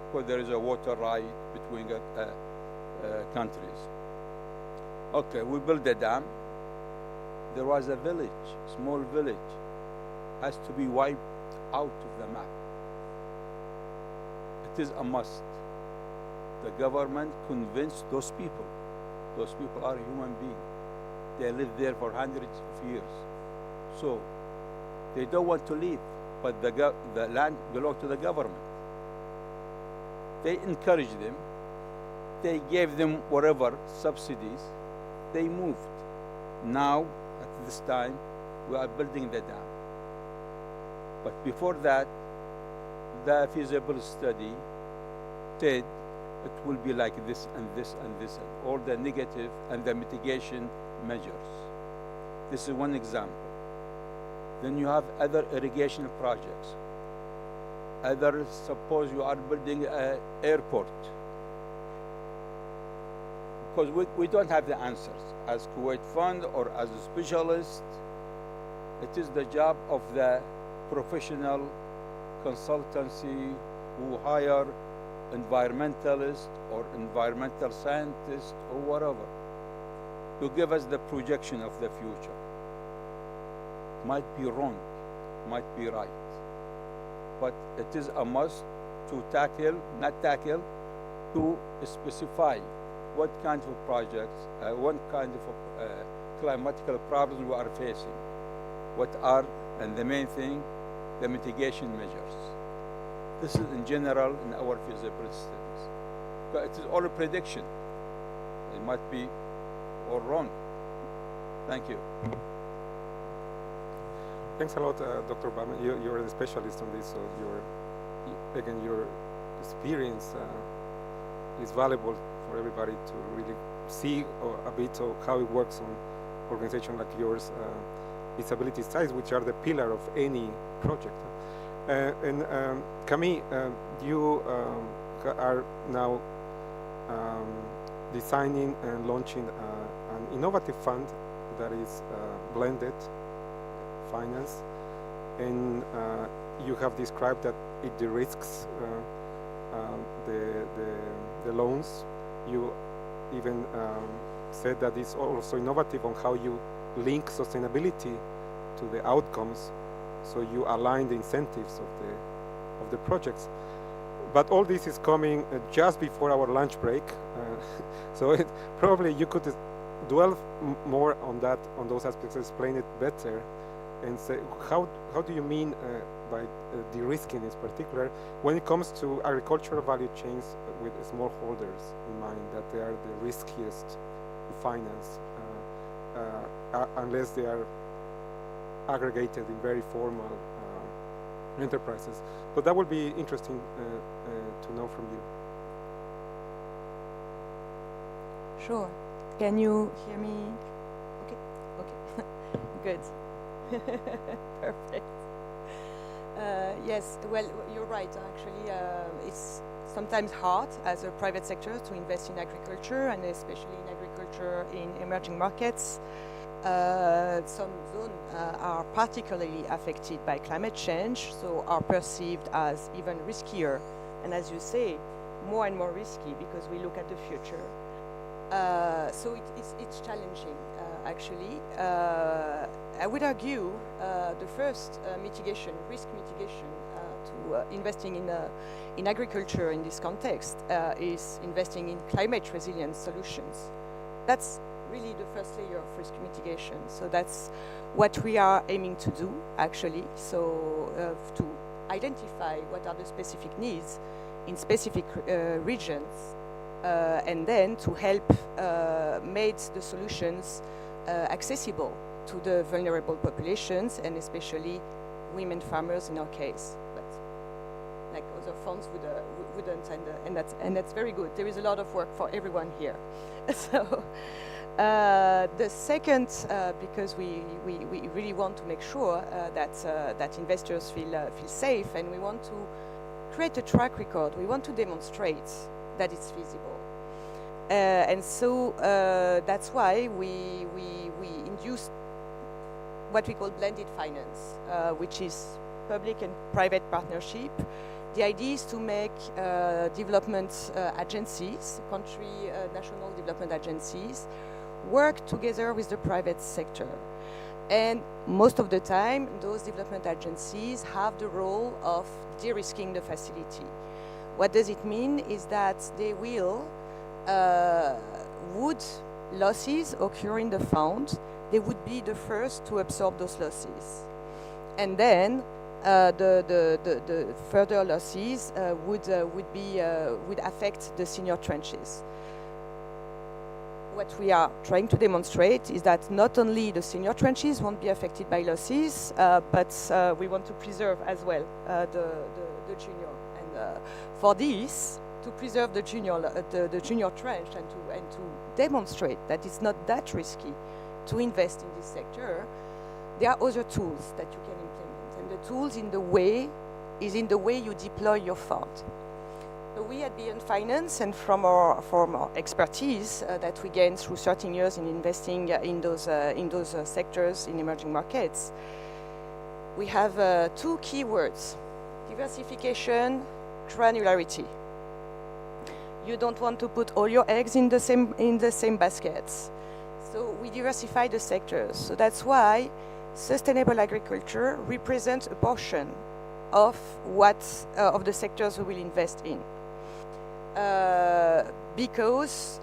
Speaker 4: because there is a water right between countries. Okay, we build a dam. There was a village, small village, has to be wiped out of the map. It is a must. The government convinced those people. Those people are human beings. They live there for hundreds of years. So they don't want to leave, but the land belongs to the government. They encouraged them. They gave them whatever subsidies. They moved. Now, at this time, we are building the dam. But before that, the feasibility study said it will be like this and this and this, and all the negative and the mitigation measures. This is one example. Then you have other irrigation projects. Others, suppose you are building an airport. Because we don't have the answers. As Kuwait Fund or as a specialist, it is the job of the professional consultancy who hire environmentalists or environmental scientists or whatever to give us the projection of the future. Might be wrong, might be right, but it is a must to to specify what kind of projects, what kind of climatical problems we are facing, what are, and the main thing, the mitigation measures. This is in general in our feasibility studies. But it is all a prediction. It might be all wrong. Thank you.
Speaker 1: Thanks a lot, Dr. Bauman. You're a specialist on this, so your experience is valuable for everybody to really see a bit of how it works on organizations like yours, feasibility studies, which are the pillar of any project. Camille, you are now designing and launching an innovative fund that is blended finance, and you have described that it de-risks the loans. You even said that it's also innovative on how you link sustainability to the outcomes, so you align the incentives of the projects. But all this is coming just before our lunch break, so probably you could dwell more on those aspects, explain it better, and say how do you mean by de-risking in particular when it comes to agricultural value chains with smallholders in mind, that they are the riskiest to finance unless they are aggregated in very formal enterprises. But that would be interesting to know from you.
Speaker 3: Sure. Can you hear me? Okay. Okay. Good. Perfect. Yes. Well, you're right. Actually, it's sometimes hard as a private sector to invest in agriculture, and especially in agriculture in emerging markets. Some zones are particularly affected by climate change, so are perceived as even riskier, and as you say, more and more risky because we look at the future. So it's challenging, actually. I would argue the first risk mitigation to investing in agriculture in this context is investing in climate resilience solutions. That's really the first layer of risk mitigation. So that's what we are aiming to do, actually. So to identify what are the specific needs in specific regions, and then to help make the solutions accessible to the vulnerable populations, and especially women farmers in our case. But like other funds wouldn't, and that's very good. There is a lot of work for everyone here. So. The second, because we really want to make sure that investors feel safe, and we want to create a track record. We want to demonstrate that it's feasible, and so that's why we induce what we call blended finance, which is public and private partnership. The idea is to make development agencies, national development agencies, work together with the private sector. And most of the time, those development agencies have the role of de-risking the facility. What does it mean is that they will, would losses occur in the fund, they would be the first to absorb those losses. And then the further losses would affect the senior tranches. What we are trying to demonstrate is that not only the senior tranches won't be affected by losses, but we want to preserve as well the junior. And for this to preserve the junior trench and to demonstrate that it's not that risky to invest in this sector, there are other tools that you can implement, and the tools is in the way you deploy your fund. So we at Beyond Finance, and from our expertise that we gained through 13 years in investing in those sectors in emerging markets, we have two key words: diversification, granularity. You don't want to put all your eggs in the same baskets. So we diversify the sectors. So that's why sustainable agriculture represents a portion of of the sectors we will invest in. Because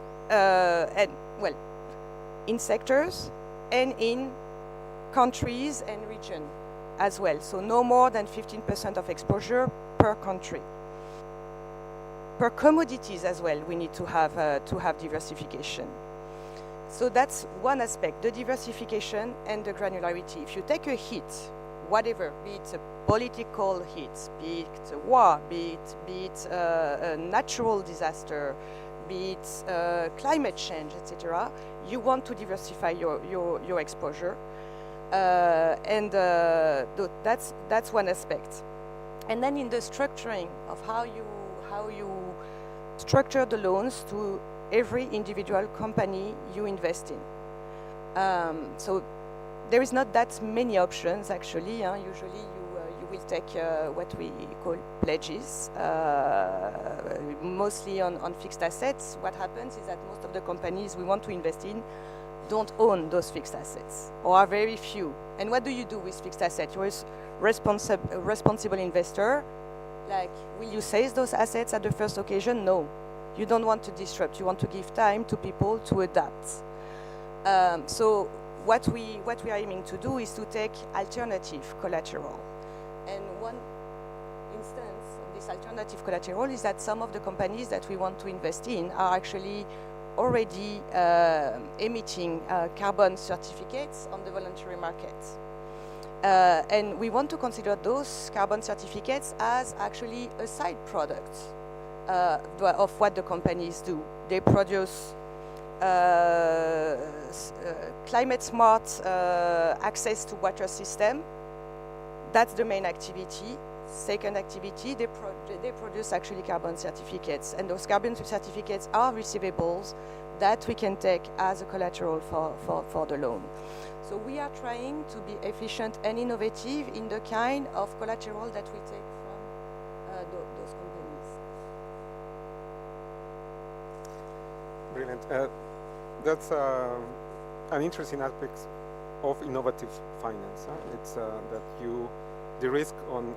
Speaker 3: in sectors and in countries and region as well. So no more than 15% of exposure per country. Per commodities as well, we need to have diversification. So that's one aspect, the diversification and the granularity. If you take a hit, whatever, be it a political hit, be it a war, be it a natural disaster, be it climate change, etc., you want to diversify your exposure. That's one aspect. And then in the structuring of how you structure the loans to every individual company you invest in. So there is not that many options actually. Usually you will take what we call pledges, mostly on fixed assets. What happens is that most of the companies we want to invest in don't own those fixed assets, or are very few. And what do you do with fixed assets? You're a responsible investor. Like, will you seize those assets at the first occasion? No. You don't want to disrupt. You want to give time to people to adapt. So what we are aiming to do is to take alternative collateral. And one instance of this alternative collateral is that some of the companies that we want to invest in are actually already emitting carbon certificates on the voluntary market. And we want to consider those carbon certificates as actually a side product of what the companies do. They produce climate smart access to water system. That's the main activity. Second activity, they produce actually carbon certificates, and those carbon certificates are receivables that we can take as a collateral for the loan. So we are trying to be efficient and innovative in the kind of collateral that we take from those companies.
Speaker 1: Brilliant. That's an interesting aspect of innovative finance. It's that you de-risk on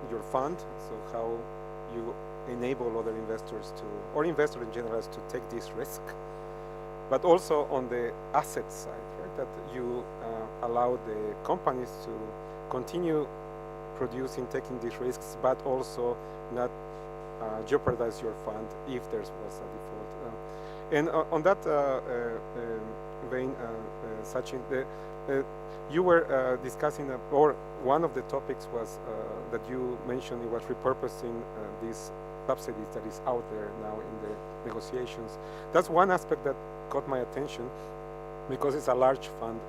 Speaker 1: your fund, so how you enable other investors to, or investors in general, to take this risk, but also on the asset side, right? That you allow the companies to continue producing, taking these risks, but also not jeopardize your fund if there was a default. And on that vein, Sachin, you were discussing, or one of the topics was that you mentioned, it was repurposing these subsidies that is out there now in the negotiations. That's one aspect that caught my attention, because it's a large fund,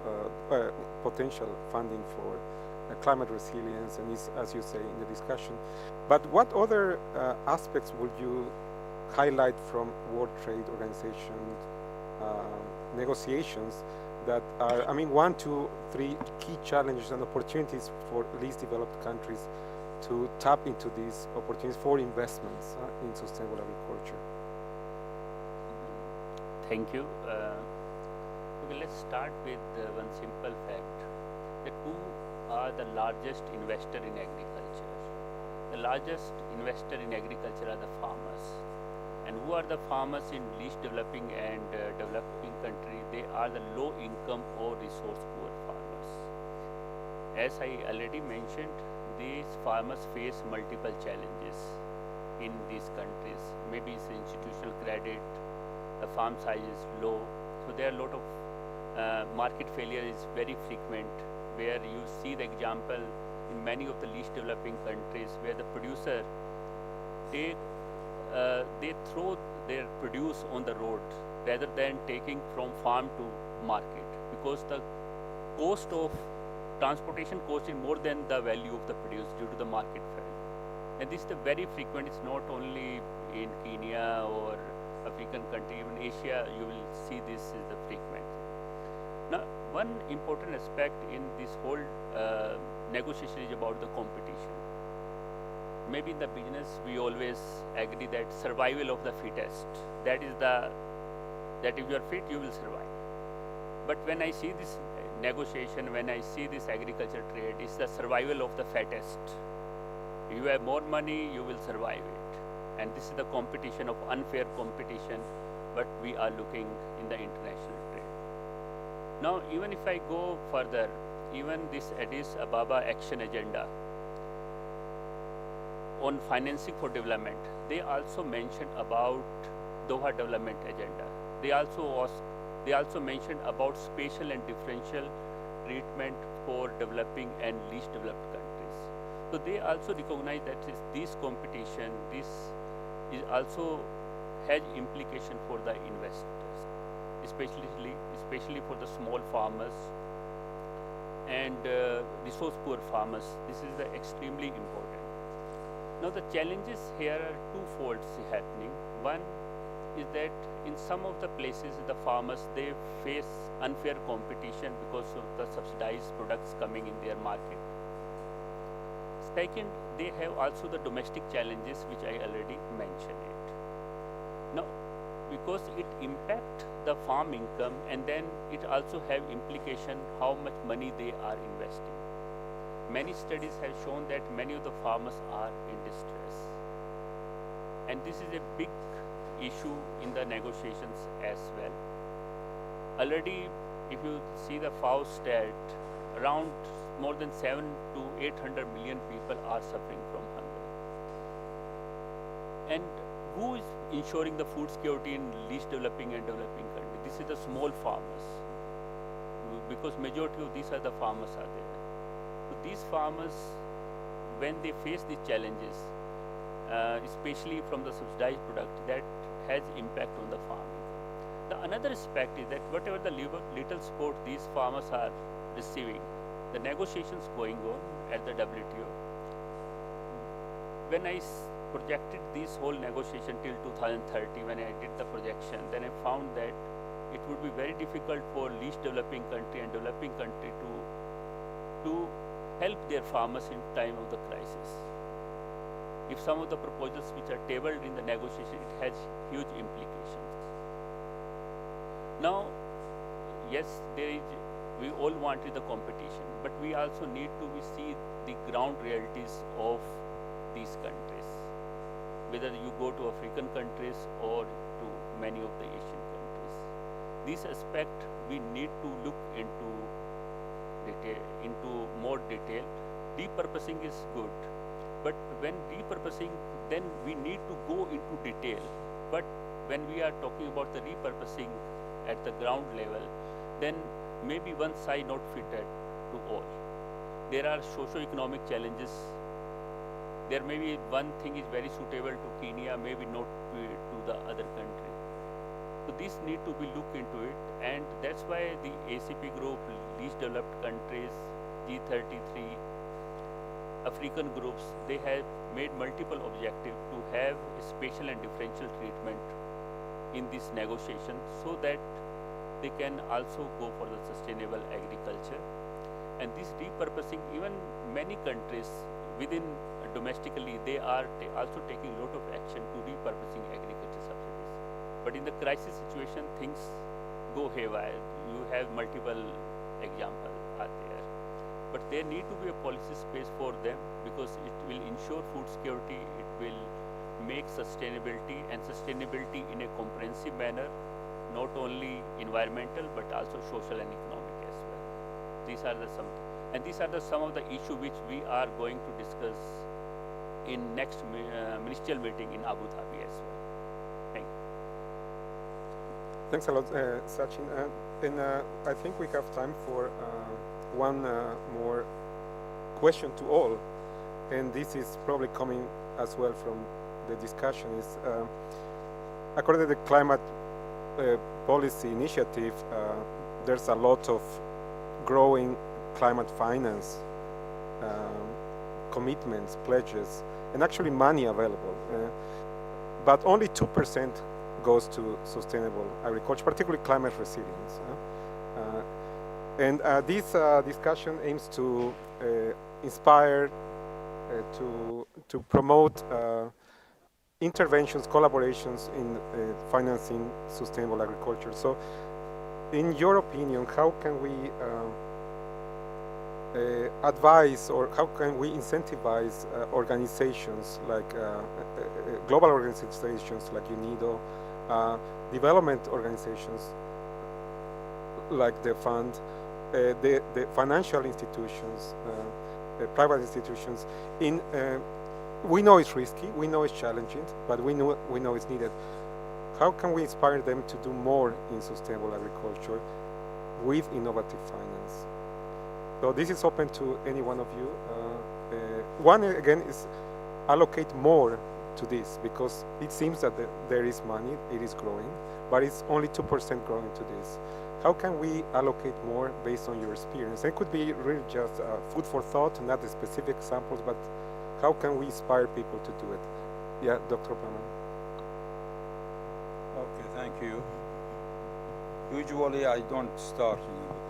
Speaker 1: potential funding for climate resilience, and is, as you say, in the discussion. But what other aspects would you highlight from World Trade Organization negotiations that are, I mean, 1, 2, 3 key challenges and opportunities for least developed countries to tap into these opportunities for investments in sustainable agriculture?
Speaker 5: Thank you. Okay, let's start with one simple fact, that who are the largest investor in agriculture? The largest investor in agriculture are the farmers. And who are the farmers in least developing and developing country? They are the low income or resource poor farmers. As I already mentioned, these farmers face multiple challenges in these countries. Maybe it's institutional credit, the farm size is low, so there are a lot of market failure is very frequent, where you see the example in many of the least developing countries where the producer take they throw their produce on the road rather than taking from farm to market, because the cost of transportation cost is more than the value of the produce due to the market value. And this is the very frequent. It's not only in Kenya or African country, even Asia, you will see this is the frequent. Now, one important aspect in this whole negotiation is about the competition. Maybe in the business, we always agree that survival of the fittest. That if you are fit, you will survive. But when I see this negotiation, when I see this agriculture trade, it's the survival of the fattest. You have more money, you will survive it. And this is the competition of unfair competition, what we are looking in the international trade. Now, even if I go further, even this Addis Ababa Action Agenda on financing for development, they also mention about Doha Development Agenda. They also mentioned about special and differential treatment for developing and least developed countries. So they also recognize that this competition, this is also has implication for the investors, especially for the small farmers and resource poor farmers. This is extremely important. Now the challenges here are twofold happening. One is that in some of the places the farmers, they face unfair competition because of the subsidized products coming in their market. Second, they have also the domestic challenges which I already mentioned it. Now, because it impacts the farm income, and then it also have implication how much money they are investing. Many studies have shown that many of the farmers are in distress. And this is a big issue in the negotiations as well. Already, if you see the FAO stat, around more than 700 to 800 million people are suffering from hunger. And who is ensuring the food security in least developing and developing countries? This is the small farmers, because majority of these are the farmers are there. So these farmers, when they face these challenges, especially from the subsidized product, that has impact on the farming. The another aspect is that whatever the little support these farmers are receiving, the negotiations going on at the WTO, when I projected this whole negotiation till 2030, when I did the projection, then I found that it would be very difficult for least developing country and developing country to help their farmers in time of the crisis. If some of the proposals which are tabled in the negotiation, it has huge implications. Now, yes, we all wanted the competition, but we also need to see the ground realities of these countries, whether you go to African countries or to many of the Asian countries. This aspect we need to look into more detail. Repurposing is good, but when repurposing, then we need to go into detail. But when we are talking about the repurposing at the ground level, then maybe one size not fitted to all. There are socio-economic challenges. There may be one thing is very suitable to Kenya, maybe not to the other country. So this need to be looked into it, and that's why the ACP group, least developed countries, G33, African groups, they have made multiple objectives to have a special and differential treatment in this negotiation, so that they can also go for the sustainable agriculture. And this repurposing, even many countries within domestically, they are also taking a lot of action to repurposing agriculture subsidies. But in the crisis situation, things go haywire. You have multiple examples are there. But there need to be a policy space for them, because it will ensure food security, it will make sustainability in a comprehensive manner, not only environmental but also social and economic as well. These are some of the issues which we are going to discuss in next ministerial meeting in Abu Dhabi as well. Thank you.
Speaker 1: Thanks a lot, Sachin. And I think we have time for one more question to all, and this is probably coming as well from the discussion is, according to the climate policy initiative, there's a lot of growing climate finance commitments, pledges, and actually money available. But only 2% goes to sustainable agriculture, particularly climate resilience. And this discussion aims to inspire, to promote interventions, collaborations in financing sustainable agriculture. So, in your opinion, how can we advise, or how can we incentivize organizations like global organizations like UNIDO, development organizations like the fund, the financial institutions, private institutions? We know it's risky, we know it's challenging, but we know it's needed. How can we inspire them to do more in sustainable agriculture with innovative finance? So this is open to any one of you. One, again, is allocate more to this, because it seems that there is money, it is growing, but it's only 2% growing to this. How can we allocate more based on your experience? It could be really just food for thought, not the specific examples, but how can we inspire people to do it? Yeah, Dr. Obama.
Speaker 4: Okay, thank you. Usually I don't start,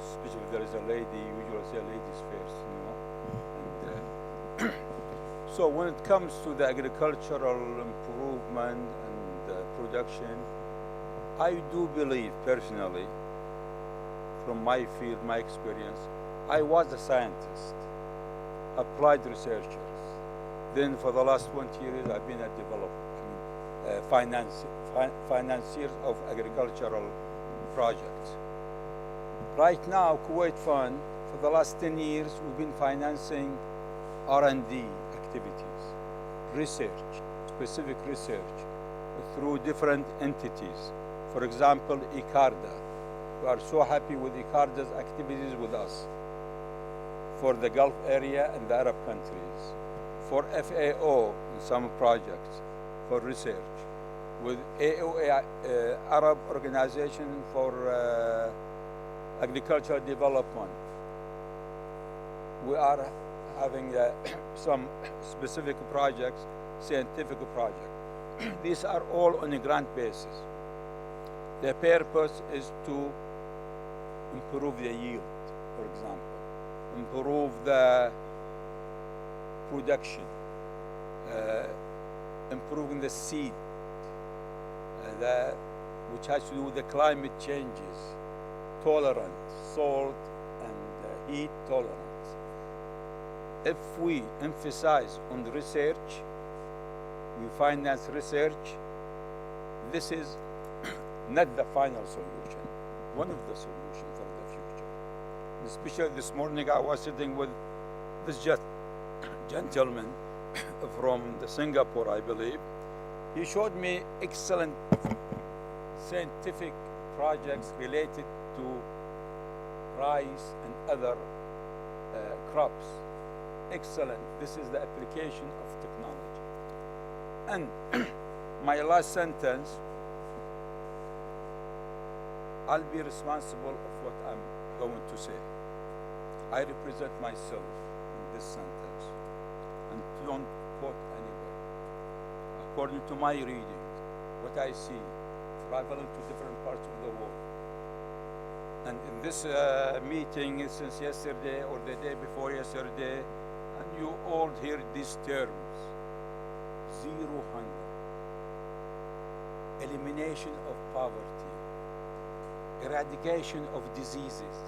Speaker 4: especially if there is a lady, usually I say ladies first, And, so when it comes to the agricultural improvement and production, I do believe personally, from my field, my experience, I was a scientist, applied researcher. Then for the last 20 years, I've been a financier of agricultural projects. Right now, Kuwait Fund, for the last 10 years, we've been financing R&D activities, research, specific research, through different entities. For example, ICARDA. We are so happy with ICARDA's activities with us for the Gulf area and the Arab countries. For FAO in some projects for research, with AOA, Arab Organization for Agricultural Development. We are having some specific projects, scientific projects. These are all on a grant basis. The purpose is to improve the yield, for example, improve the production, improving the seed, which has to do with the climate changes, tolerant, salt and heat tolerance. If we emphasize on the research, we finance research, this is not the final solution, one of the solutions for the future. Especially this morning I was sitting with this gentleman from Singapore, I believe. He showed me excellent scientific projects related to rice and other crops. Excellent. This is the application of technology. And my last sentence, I'll be responsible of what I'm going to say. I represent myself in this sentence, and don't quote anywhere. According to my reading, what I see, traveling to different parts of the world. And in this meeting since yesterday or the day before yesterday, and you all hear these terms: zero hunger, elimination of poverty, eradication of diseases.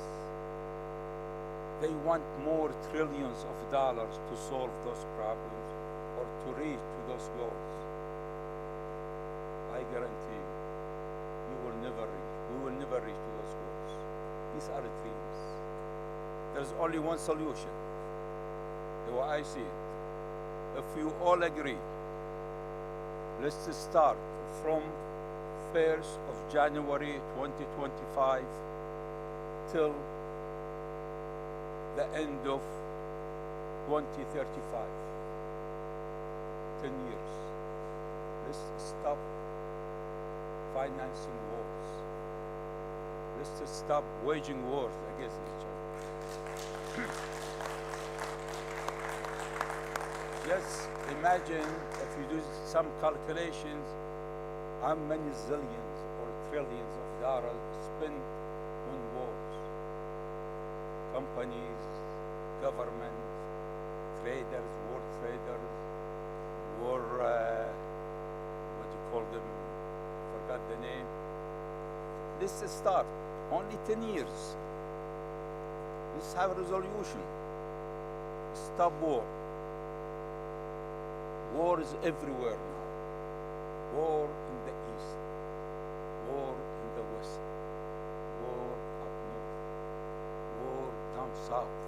Speaker 4: They want more trillions of dollars to solve those problems or to reach to those goals. I guarantee you will never reach. We will never reach to those goals. These are dreams. There's only one solution, the way I see it. If you all agree, let's start from 1st of January 2025 till the end of 2035. 10 years. Let's stop financing wars. Let's just stop waging wars against each other. Just imagine if you do some calculations, how many zillions or trillions of dollars spent on wars. Companies, government, traders, world traders, war, what do you call them, forgot the name. Let's start, only 10 years. Let's have a resolution. Stop war. War is everywhere now. War in the east, war in the west, war up north, war down south.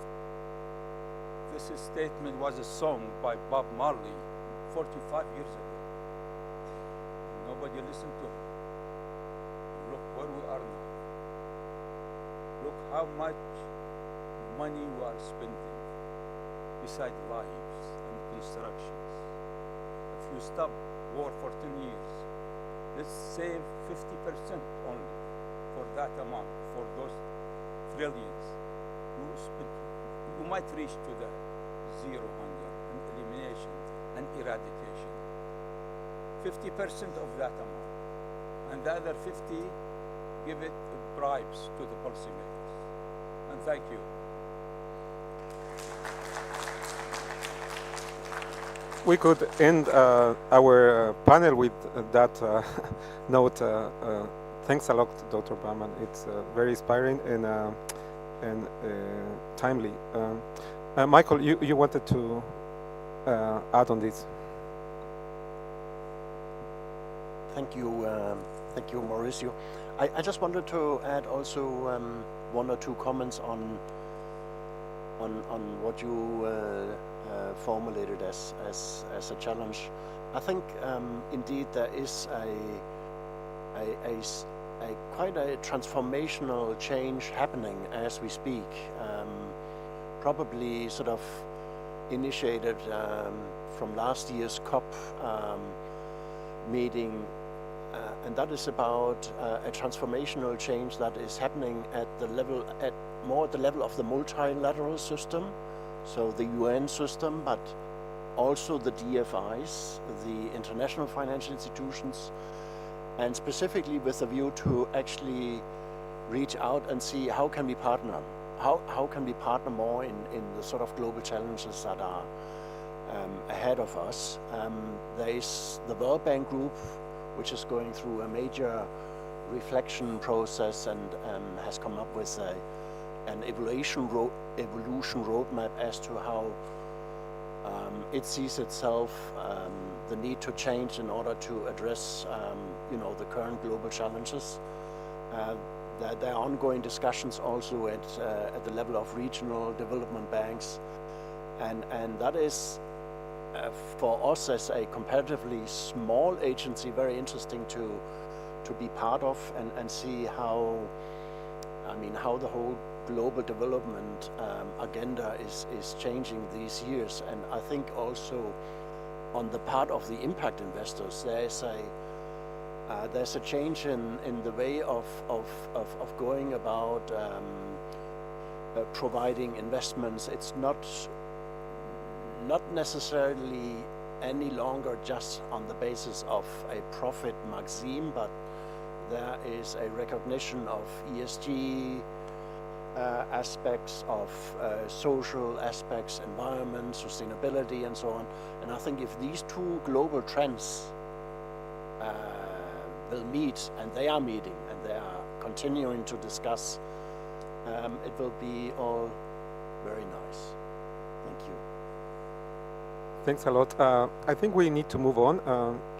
Speaker 4: This statement was a song by Bob Marley 45 years ago. Nobody listened to him. Look where we are now. Look how much money we are spending beside lives and constructions. If you stop war for 10 years, let's save 50% only for that amount, for those trillions. You might reach to the zero hunger and elimination and eradication. 50% of that amount. And the other 50, give it bribes to the policymakers. And thank you.
Speaker 1: We could end our panel with that note. Thanks a lot, Dr. Baumann. It's very inspiring and timely. Michael, you wanted to add on this.
Speaker 2: Thank you, Mauricio. I just wanted to add also one or two comments on what you formulated as a challenge. I think indeed there is a quite a transformational change happening as we speak. Probably sort of initiated from last year's COP meeting, and that is about a transformational change that is happening at the level of the multilateral system, so the UN system, but also the DFIs, the international financial institutions, and specifically with a view to actually reach out and see how can we partner. How can we partner more in the sort of global challenges that are ahead of us? There is the World Bank Group, which is going through a major reflection process and has come up with an evolution roadmap as to how it sees itself, the need to change in order to address the current global challenges. There are ongoing discussions also at the level of regional development banks, and that is for us as a comparatively small agency very interesting to be part of and see how the whole global development agenda is changing these years. And I think also on the part of the impact investors there's a change in the way of going about providing investments. It's not necessarily any longer just on the basis of a profit maxim, but there is a recognition of ESG aspects, of social aspects, environment, sustainability, and so on. And I think if these two global trends will meet, and they are meeting, and they are continuing to discuss, it will be all very nice. Thank you.
Speaker 1: Thanks a lot. I think we need to move on.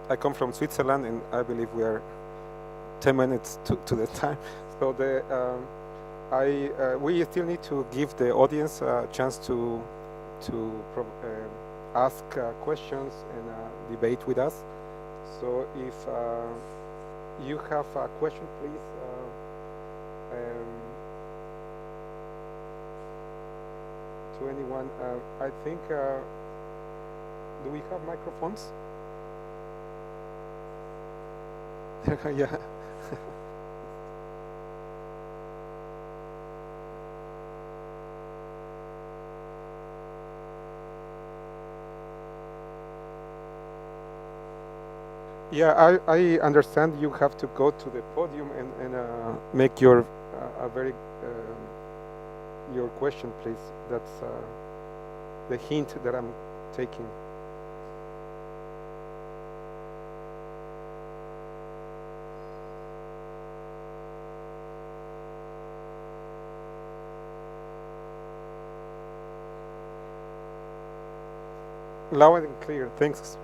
Speaker 1: I come from Switzerland, and I believe we are 10 minutes to the time. So we still need to give the audience a chance to ask questions and debate with us. So if you have a question, please. To anyone, I think. Do we have microphones? Yeah. Yeah, I understand you have to go to the podium and make your a very your question, please. That's the hint that I'm taking. Loud and clear. Thanks.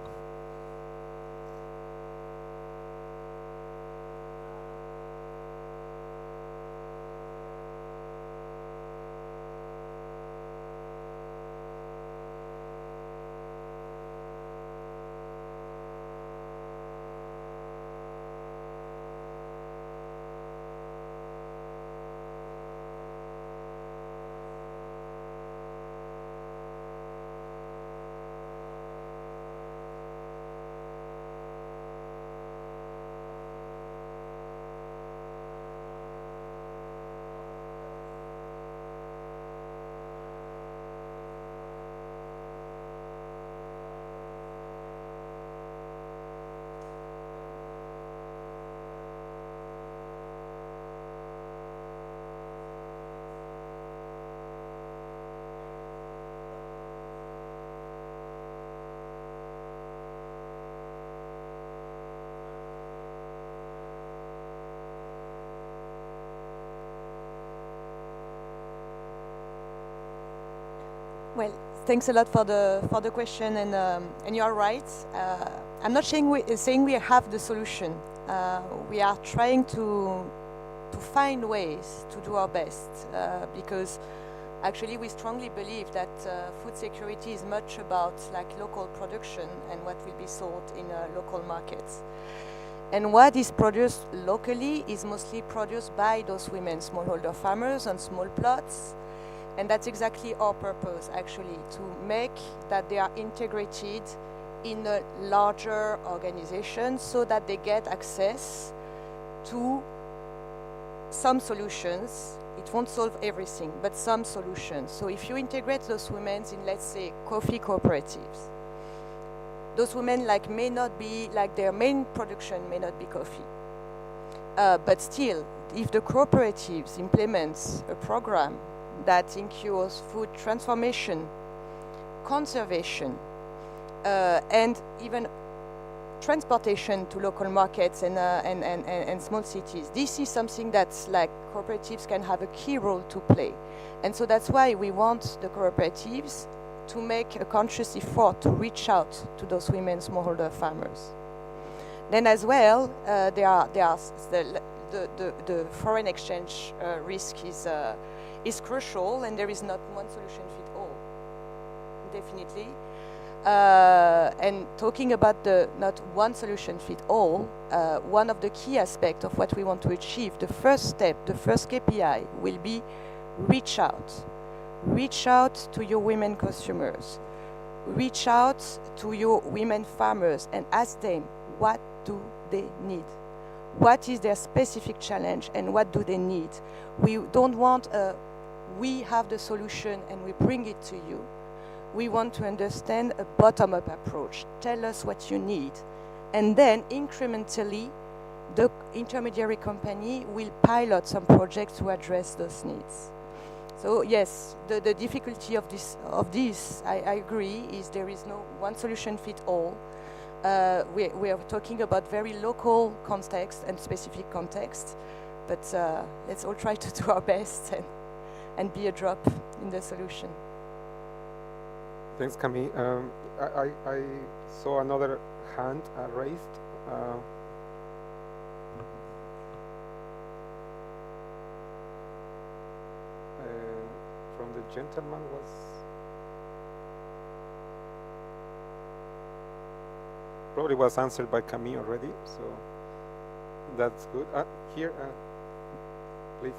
Speaker 3: Well, thanks a lot for the question, and you are right. I'm not saying we have the solution. We are trying to find ways to do our best because actually we strongly believe that food security is much about like local production and what will be sold in local markets. And what is produced locally is mostly produced by those women, smallholder farmers on small plots. And that's exactly our purpose, actually, to make that they are integrated in a larger organization so that they get access to some solutions. It won't solve everything, but some solutions. So if you integrate those women in, let's say, coffee cooperatives, those women may not be, their main production may not be coffee. But still, if the cooperatives implement a program that includes food transformation, conservation, and even transportation to local markets and small cities. This is something that cooperatives can have a key role to play. And so that's why we want the cooperatives to make a conscious effort to reach out to those women smallholder farmers. Then as well, the foreign exchange risk is crucial, and there is not one solution fit all, definitely. And talking about the not one solution fit all, one of the key aspects of what we want to achieve, the first step, the first KPI will be reach out. Reach out to your women consumers. Reach out to your women farmers and ask them, what do they need? What is their specific challenge and what do they need? We don't want we have the solution and we bring it to you. We want to understand a bottom-up approach. Tell us what you need. And then incrementally, the intermediary company will pilot some projects to address those needs. So yes, the difficulty of this, I agree, is there is no one solution fit all. We are talking about very local context and specific context, but let's all try to do our best and be a drop in the solution.
Speaker 1: Thanks, Camille. I saw another hand raised. From the gentleman probably was answered by Camille already, so that's good. Here, please.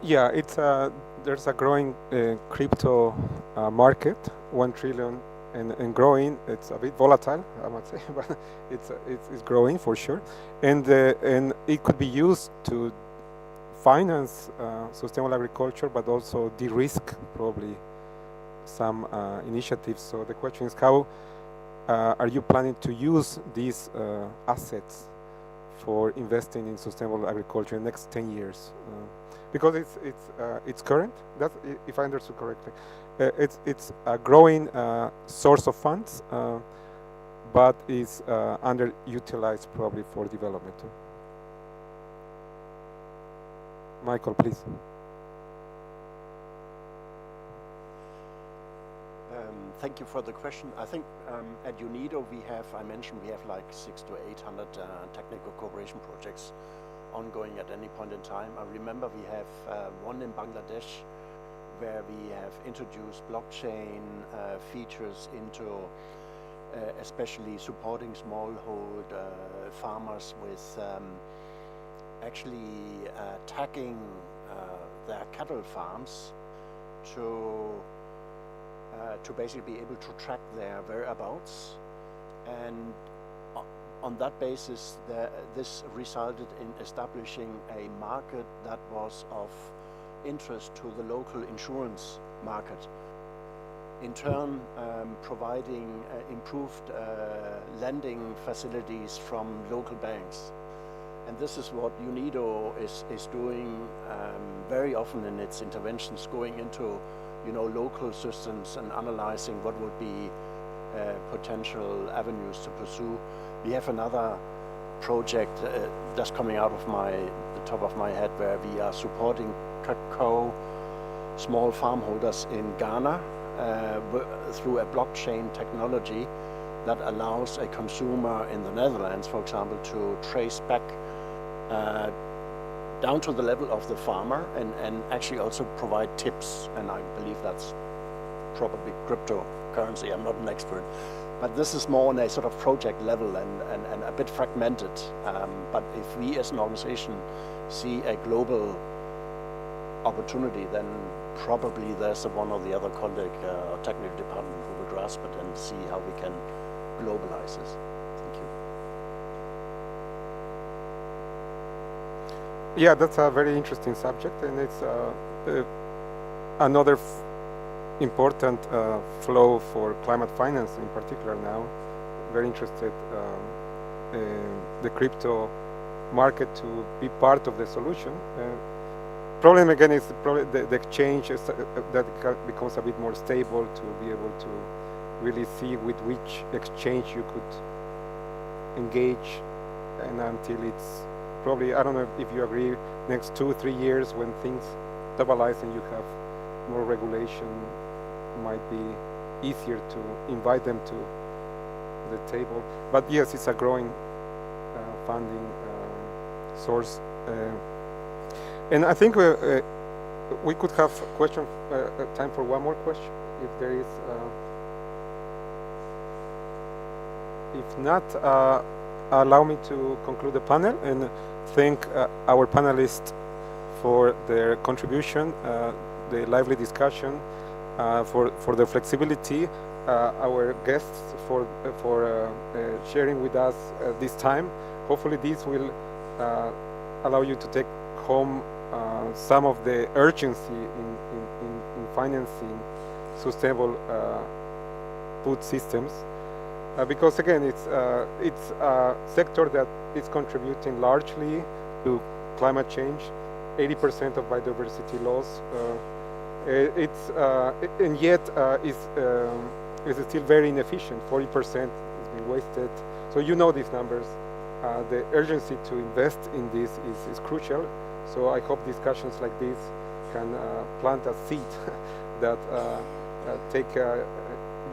Speaker 1: Yeah, there's a growing crypto market, 1 trillion and growing. It's a bit volatile, I must say, but it's growing for sure, and it could be used to finance sustainable agriculture, but also de-risk probably some initiatives. So the question is, how are you planning to use these assets for investing in sustainable agriculture in the next 10 years? Because it's current. That's, if I understood correctly, it's a growing source of funds, but is underutilized probably for development. Michael, please.
Speaker 2: Thank you for the question. I think at UNIDO I mentioned we have like 600 to 800 technical cooperation projects ongoing at any point in time. I remember we have one in Bangladesh where we have introduced blockchain features into especially supporting smallhold farmers with actually tagging their cattle farms to basically be able to track their whereabouts, and on that basis this resulted in establishing a market that was of interest to the local insurance market, in turn providing improved lending facilities from local banks. And this is what UNIDO is doing very often in its interventions, going into local systems and analyzing what would be potential avenues to pursue. We have another project that's coming out of the top of my head, where we are supporting cacao small farmholders in Ghana through a blockchain technology that allows a consumer in the Netherlands, for example, to trace back down to the level of the farmer and actually also provide tips. And I believe that's probably cryptocurrency. I'm not an expert, but this is more on a sort of project level and a bit fragmented. But if we as an organization see a global opportunity, then probably there's one or the other colleague or technical department who will grasp it and see how we can globalize this. Thank you.
Speaker 1: Yeah, that's a very interesting subject, and it's another important flow for climate finance in particular now. Very interested the crypto market to be part of the solution. Problem again is probably the exchange is, that becomes a bit more stable to be able to really see with which exchange you could engage, and until it's probably, I don't know if you agree, next 2 or 3 years when things stabilize and you have more regulation, might be easier to invite them to the table. But yes, it's a growing funding source. And I think we could have question time for one more question, if there is. If not, allow me to conclude the panel and thank our panelists for their contribution, the lively discussion, for their flexibility, our guests for sharing with us this time. Hopefully this will allow you to take home some of the urgency in financing sustainable food systems, because again it's a sector that is contributing largely to climate change. 80% of biodiversity loss. And yet is still very inefficient. 40% has been wasted. So you know these numbers. The urgency to invest in this is crucial. So I hope discussions like this can plant a seed that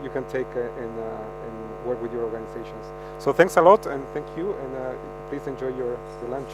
Speaker 1: you can take and work with your organizations. So thanks a lot, and thank you, and please enjoy your lunch.